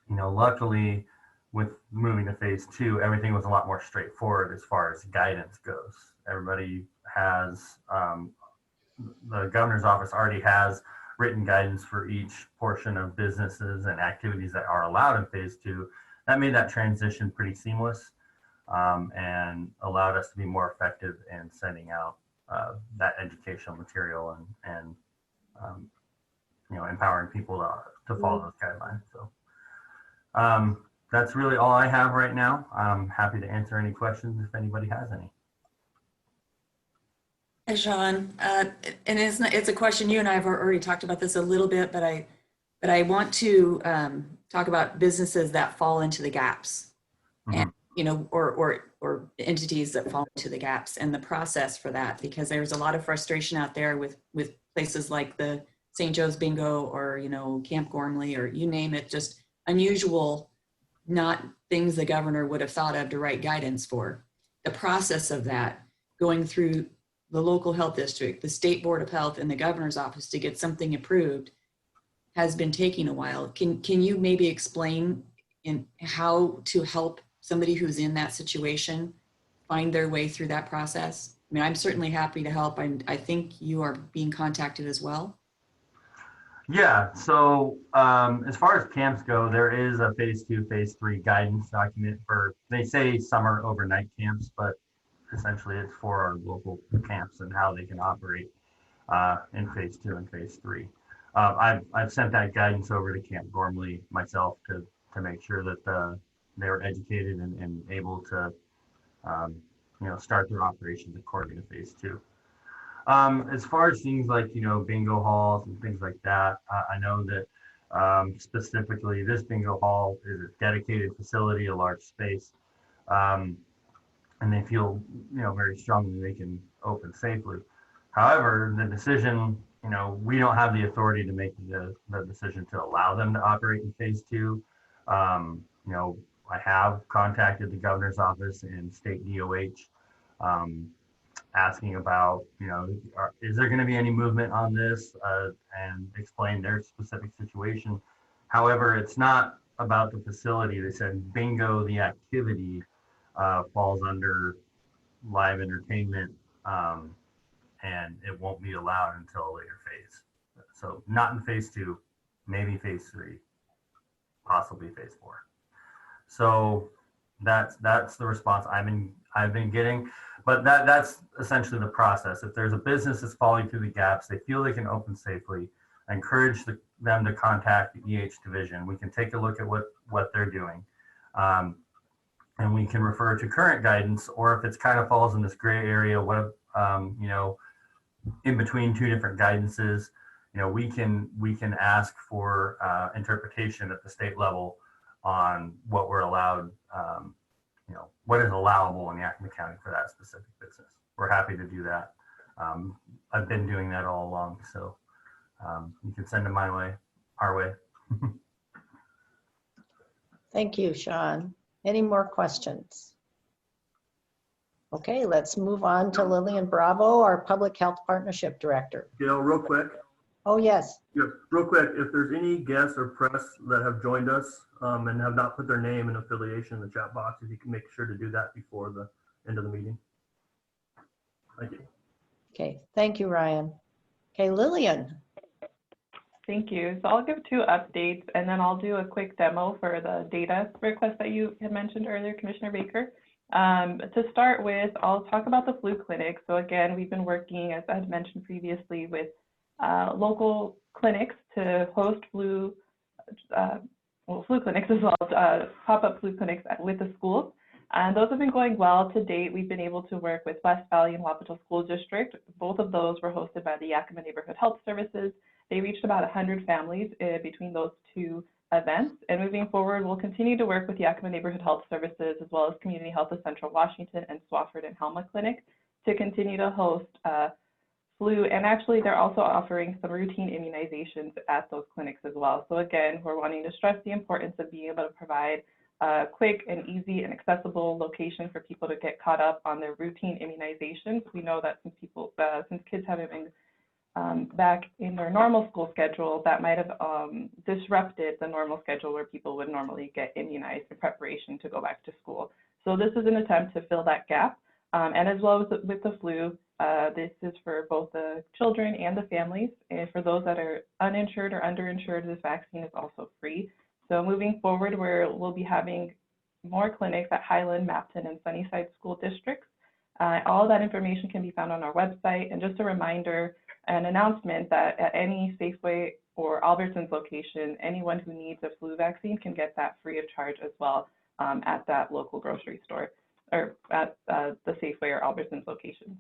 Luckily, with moving to phase 2, everything was a lot more straightforward as far as guidance goes. Everybody has, the governor's office already has written guidance for each portion of businesses and activities that are allowed in phase 2. That made that transition pretty seamless and allowed us to be more effective in sending out that educational material and empowering people to follow those guidelines. So that's really all I have right now. I'm happy to answer any questions if anybody has any. Hey, Sean, and it's a question you and I have already talked about this a little bit, but I want to talk about businesses that fall into the gaps, and or entities that fall into the gaps and the process for that, because there's a lot of frustration out there with places like the St. Joe's Bingo or Camp Gormley or you name it, just unusual, not things the governor would have thought of to write guidance for. The process of that, going through the local health district, the state board of health, and the governor's office to get something approved has been taking a while. Can you maybe explain in how to help somebody who's in that situation find their way through that process? I mean, I'm certainly happy to help. I think you are being contacted as well. Yeah, so as far as camps go, there is a phase 2, phase 3 guidance document for, they say summer overnight camps, but essentially it's for our local camps and how they can operate in phase 2 and phase 3. I've sent that guidance over to Camp Gormley myself to make sure that they were educated and able to start their operations according to phase 2. As far as things like bingo halls and things like that, I know that specifically this bingo hall is a dedicated facility, a large space. And they feel, very strongly they can open safely. However, the decision, we don't have the authority to make the decision to allow them to operate in phase 2. I have contacted the governor's office and state DOH, asking about, is there going to be any movement on this, and explain their specific situation. However, it's not about the facility. They said bingo, the activity, falls under live entertainment, and it won't be allowed until a later phase. So not in phase 2, maybe phase 3, possibly phase 4. So that's the response I've been getting, but that's essentially the process. If there's a business that's falling through the gaps, they feel they can open safely, I encourage them to contact the EH division. We can take a look at what they're doing. And we can refer to current guidance, or if it's kind of falls in this gray area, in between two different guidances, we can ask for interpretation at the state level on what we're allowed, what is allowable in Yakima County for that specific business. We're happy to do that. I've been doing that all along, so you can send them our way. Thank you, Sean. Any more questions? Okay, let's move on to Lillian Bravo, our Public Health Partnership Director. Gail, real quick. Oh, yes. Yeah, real quick, if there's any guests or press that have joined us and have not put their name and affiliation in the chat box, if you can make sure to do that before the end of the meeting. Thank you. Okay, thank you, Ryan. Okay, Lillian. Thank you. So I'll give 2 updates, and then I'll do a quick demo for the data request that you had mentioned earlier, Commissioner Baker. To start with, I'll talk about the flu clinic. So again, we've been working, as I had mentioned previously, with local clinics to host flu clinics as well as pop-up flu clinics with the schools. And those have been going well to date. We've been able to work with West Valley and Wapato School District. Both of those were hosted by the Yakima Neighborhood Health Services. They reached about 100 families between those 2 events. And moving forward, we'll continue to work with Yakima Neighborhood Health Services as well as Community Health of Central Washington and Swafford and Helma Clinic to continue to host flu. And actually, they're also offering some routine immunizations at those clinics as well. So again, we're wanting to stress the importance of being able to provide a quick and easy and accessible location for people to get caught up on their routine immunizations. We know that since kids haven't been back in their normal school schedule, that might have disrupted the normal schedule where people would normally get immunized in preparation to go back to school. So this is an attempt to fill that gap. And as well as with the flu, this is for both the children and the families. And for those that are uninsured or underinsured, this vaccine is also free. So moving forward, we'll be having more clinics at Highland, Mapton, and Sunnyside school districts. All of that information can be found on our website. And just a reminder, an announcement that at any Safeway or Albertsons location, anyone who needs a flu vaccine can get that free of charge as well at that local grocery store or at the Safeway or Albertsons location.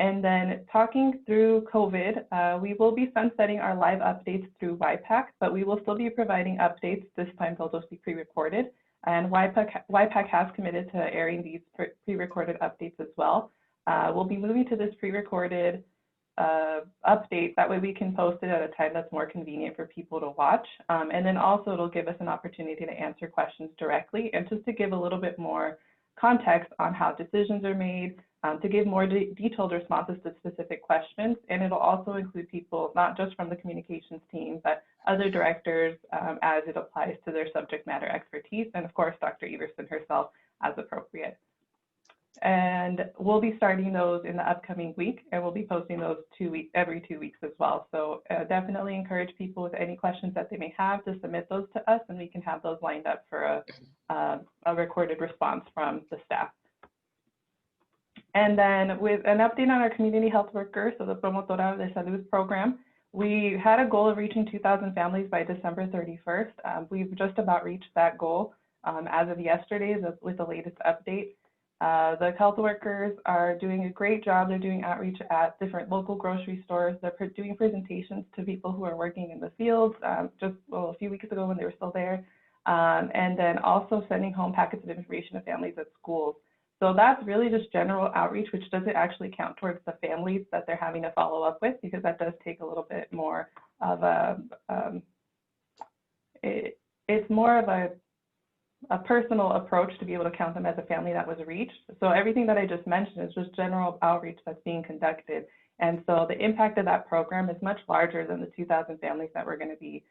And then talking through COVID, we will be sunsetting our live updates through Eibach, but we will still be providing updates. This time they'll just be pre-recorded. And Eibach has committed to airing these pre-recorded updates as well. We'll be moving to this pre-recorded update. That way we can post it at a time that's more convenient for people to watch. And then also it'll give us an opportunity to answer questions directly and just to give a little bit more context on how decisions are made, to give more detailed responses to specific questions. And it'll also include people, not just from the communications team, but other directors as it applies to their subject matter expertise. And of course, Dr. Everson herself as appropriate. And we'll be starting those in the upcoming week, and we'll be posting those every 2 weeks as well. So definitely encourage people with any questions that they may have to submit those to us, and we can have those lined up for a recorded response from the staff. And then with an update on our community health workers, so the Promotora de Salud program, we had a goal of reaching 2,000 families by December 31st. We've just about reached that goal as of yesterday with the latest update. The health workers are doing a great job. They're doing outreach at different local grocery stores. They're doing presentations to people who are working in the fields just a few weeks ago when they were still there. And then also sending home packets of information to families at schools. So that's really just general outreach, which doesn't actually count towards the families that they're having to follow up with, because that does take a little bit more of it's more of a personal approach to be able to count them as a family that was reached. So everything that I just mentioned is just general outreach that's being conducted. And so the impact of that program is much larger than the 2,000 families that we're going to be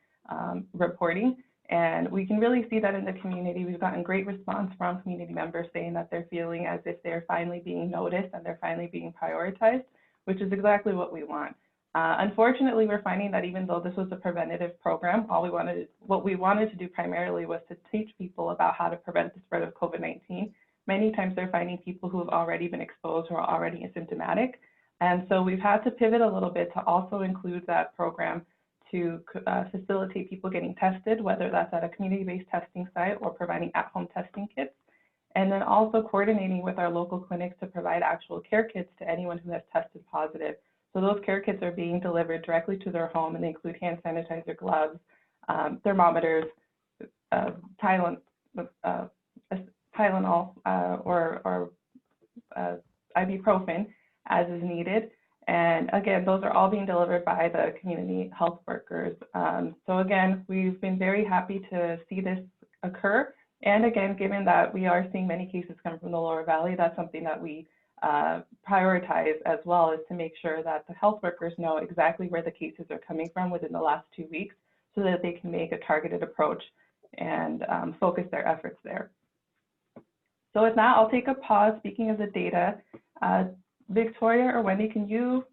reporting. And we can really see that in the community. We've gotten great response from community members saying that they're feeling as if they're finally being noticed and they're finally being prioritized, which is exactly what we want. Unfortunately, we're finding that even though this was a preventative program, what we wanted to do primarily was to teach people about how to prevent the spread of COVID-19. Many times they're finding people who have already been exposed or are already asymptomatic. And so we've had to pivot a little bit to also include that program to facilitate people getting tested, whether that's at a community-based testing site or providing at-home testing kits. And then also coordinating with our local clinics to provide actual care kits to anyone who has tested positive. So those care kits are being delivered directly to their home, and they include hand sanitizer, gloves, thermometers, Tylenol, or ibuprofen as is needed. And again, those are all being delivered by the community health workers. So again, we've been very happy to see this occur. And again, given that we are seeing many cases come from the Lower Valley, that's something that we prioritize as well, is to make sure that the health workers know exactly where the cases are coming from within the last 2 weeks so that they can make a targeted approach and focus their efforts there. So with that, I'll take a pause. Speaking of the data, Victoria or Wendy, can you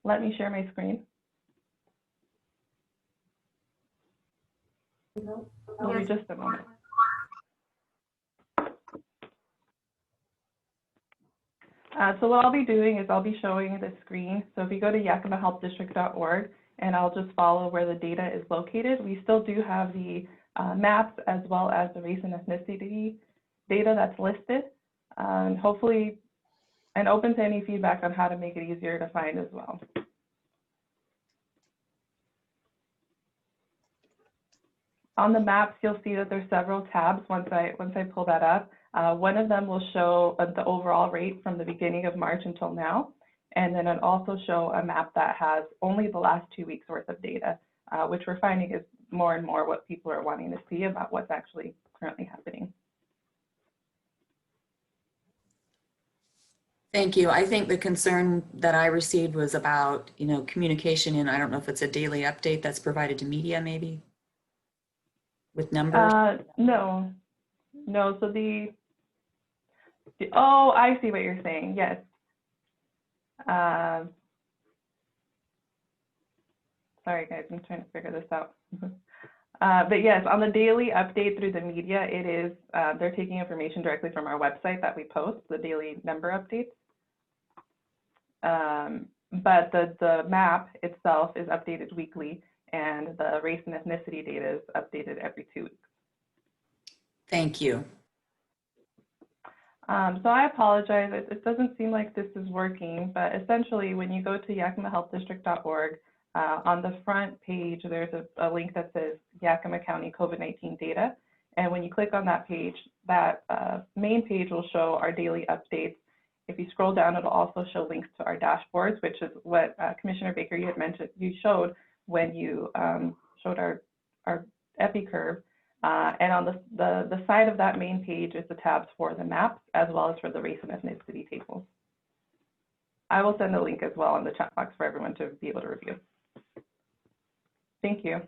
let me share my screen? It'll be just a moment. So what I'll be doing is I'll be showing the screen. So if you go to yakimahealthdistrict.org, and I'll just follow where the data is located. We still do have the maps as well as the race and ethnicity data that's listed. Hopefully, and open to any feedback on how to make it easier to find as well. On the maps, you'll see that there's several tabs once I pull that up. One of them will show the overall rate from the beginning of March until now. And then it'll also show a map that has only the last 2 weeks worth of data, which we're finding is more and more what people are wanting to see about what's actually currently happening. Thank you. I think the concern that I received was about, communication, and I don't know if it's a daily update that's provided to media maybe with numbers. No. So oh, I see what you're saying. Yes. Sorry guys, I'm trying to figure this out. But yes, on the daily update through the media, it is, they're taking information directly from our website that we post, the daily number updates. But the map itself is updated weekly, and the race and ethnicity data is updated every 2 weeks. Thank you. So I apologize, it doesn't seem like this is working, but essentially when you go to yakimahealthdistrict.org, on the front page, there's a link that says Yakima County COVID-19 data. And when you click on that page, that main page will show our daily updates. If you scroll down, it'll also show links to our dashboards, which is what Commissioner Baker, you had mentioned, you showed when you showed our epi curve. And on the side of that main page is the tabs for the maps, as well as for the race and ethnicity tables. I will send a link as well in the chat box for everyone to be able to review. Thank you.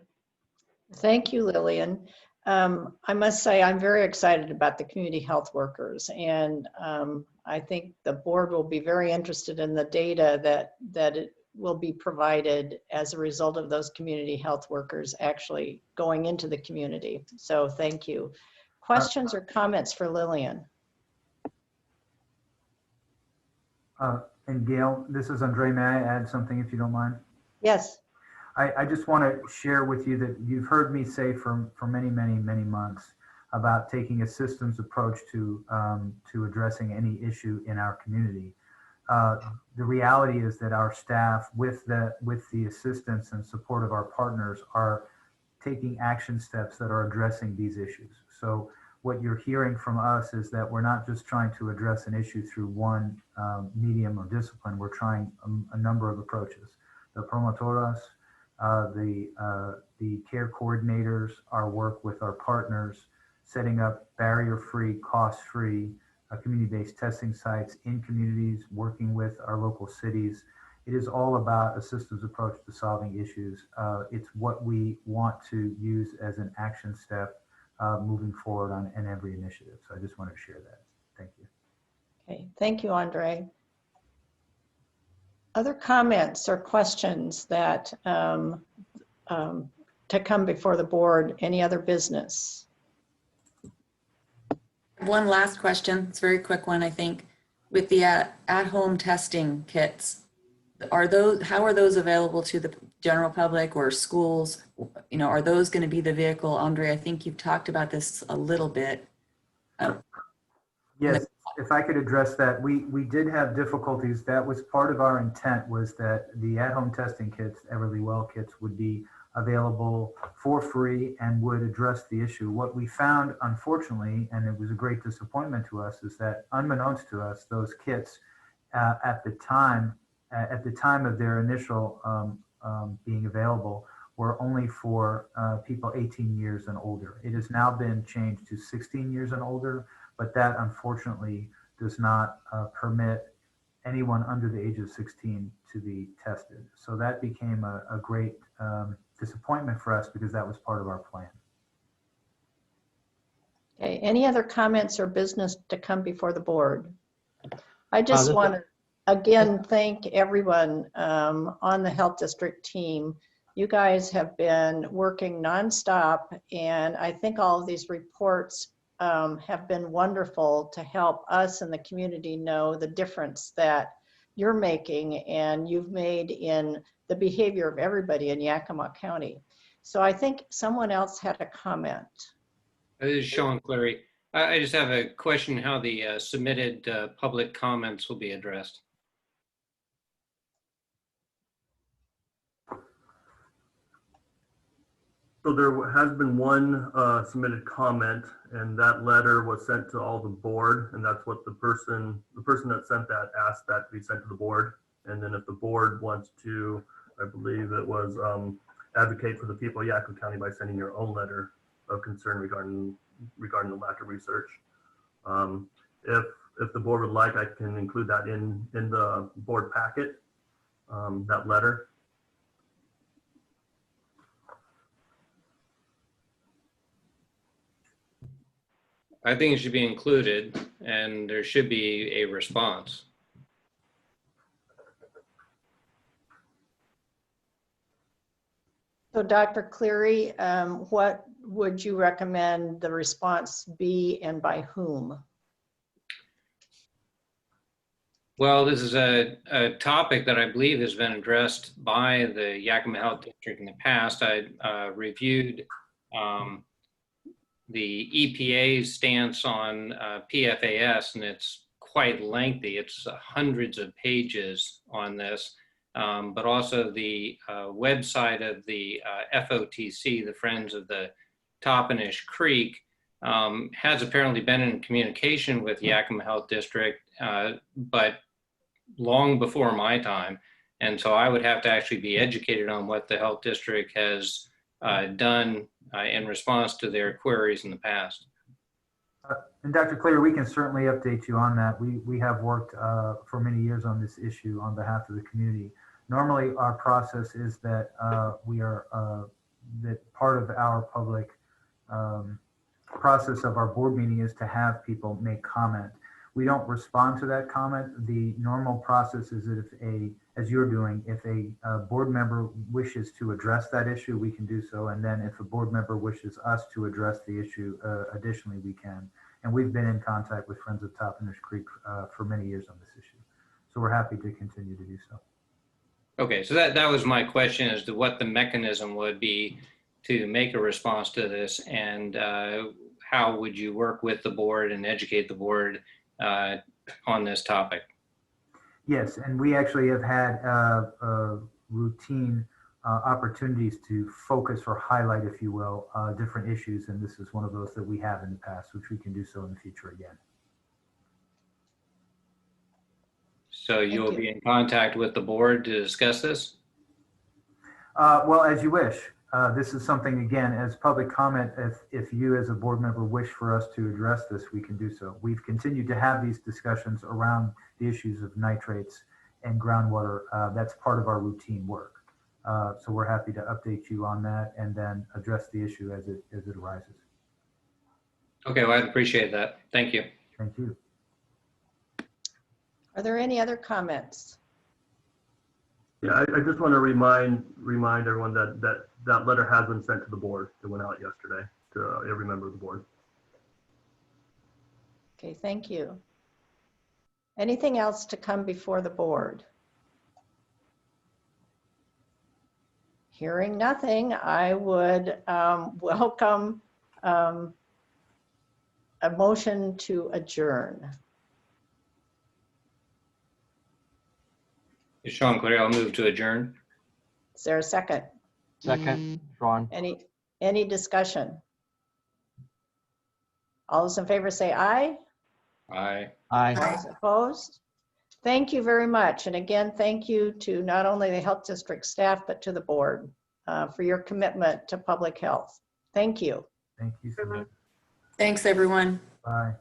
Thank you, Lillian. I must say I'm very excited about the community health workers, and I think the board will be very interested in the data that it will be provided as a result of those community health workers actually going into the community. So thank you. Questions or comments for Lillian? And Gail, this is Andre. May I add something if you don't mind? Yes. I just want to share with you that you've heard me say for many, many, many months about taking a systems approach to addressing any issue in our community. The reality is that our staff, with the assistance and support of our partners, are taking action steps that are addressing these issues. So what you're hearing from us is that we're not just trying to address an issue through one medium or discipline. We're trying a number of approaches. The promotoras, the care coordinators, our work with our partners, setting up barrier-free, cost-free community-based testing sites in communities, working with our local cities. It is all about a systems approach to solving issues. It's what we want to use as an action step moving forward on every initiative. So I just wanted to share that. Thank you. Okay, thank you, Andre. Other comments or questions that to come before the board? Any other business? One last question. It's a very quick one, I think. With the at-home testing kits, how are those available to the general public or schools? Are those going to be the vehicle? Andre, I think you've talked about this a little bit. Yes, if I could address that. We did have difficulties. That was part of our intent, was that the at-home testing kits, Everly Well kits, would be available for free and would address the issue. What we found, unfortunately, and it was a great disappointment to us, is that unbeknownst to us, those kits at the time of their initial being available were only for people 18 years and older. It has now been changed to 16 years and older, but that unfortunately does not permit anyone under the age of 16 to be tested. So that became a great disappointment for us, because that was part of our plan. Okay, any other comments or business to come before the board? I just want to again thank everyone on the health district team. You guys have been working nonstop, and I think all of these reports have been wonderful to help us and the community know the difference that you're making and you've made in the behavior of everybody in Yakima County. So I think someone else had a comment. This is Sean Cleary. I just have a question how the submitted public comments will be addressed. So there has been one submitted comment, and that letter was sent to all the board, and that's what the person that sent that asked that to be sent to the board. And then if the board wants to, I believe it was advocate for the people of Yakima County by sending your own letter of concern regarding the lack of research. If the board would like, I can include that in the board packet, that letter. I think it should be included and there should be a response. So Dr. Cleary, what would you recommend the response be and by whom? Well, this is a topic that I believe has been addressed by the Yakima Health District in the past. I reviewed the EPA's stance on PFAS, and it's quite lengthy. It's hundreds of pages on this, but also the website of the FOTC, the Friends of the Toppenish Creek, has apparently been in communication with Yakima Health District, but long before my time. And so I would have to actually be educated on what the health district has done in response to their queries in the past. And Dr. Cleary, we can certainly update you on that. We have worked for many years on this issue on behalf of the community. Normally, our process is that that part of our public process of our board meeting is to have people make comment. We don't respond to that comment. The normal process is that as you're doing, if a board member wishes to address that issue, we can do so. And then if a board member wishes us to address the issue, additionally, we can. And we've been in contact with Friends of Toppenish Creek for many years on this issue. So we're happy to continue to do so. Okay, so that was my question as to what the mechanism would be to make a response to this, and how would you work with the board and educate the board on this topic? Yes, and we actually have had routine opportunities to focus or highlight, if you will, different issues, and this is one of those that we have in the past, which we can do so in the future again. So you'll be in contact with the board to discuss this? Well, as you wish. This is something, again, as public comment, if you as a board member wish for us to address this, we can do so. We've continued to have these discussions around the issues of nitrates and groundwater. That's part of our routine work. So we're happy to update you on that and then address the issue as it arises. Okay, well, I'd appreciate that. Thank you. Thank you. Are there any other comments? Yeah, I just want to remind everyone that letter has been sent to the board. It went out yesterday to every member of the board. Okay, thank you. Anything else to come before the board? Hearing nothing, I would welcome a motion to adjourn. Sean Clary, I'll move to adjourn. Is there a second? Second, Sean. Any discussion? All those in favor say aye. Aye. Aye. Those opposed? Thank you very much. And again, thank you to not only the health district staff, but to the board for your commitment to public health. Thank you. Thank you so much. Thanks, everyone. Bye.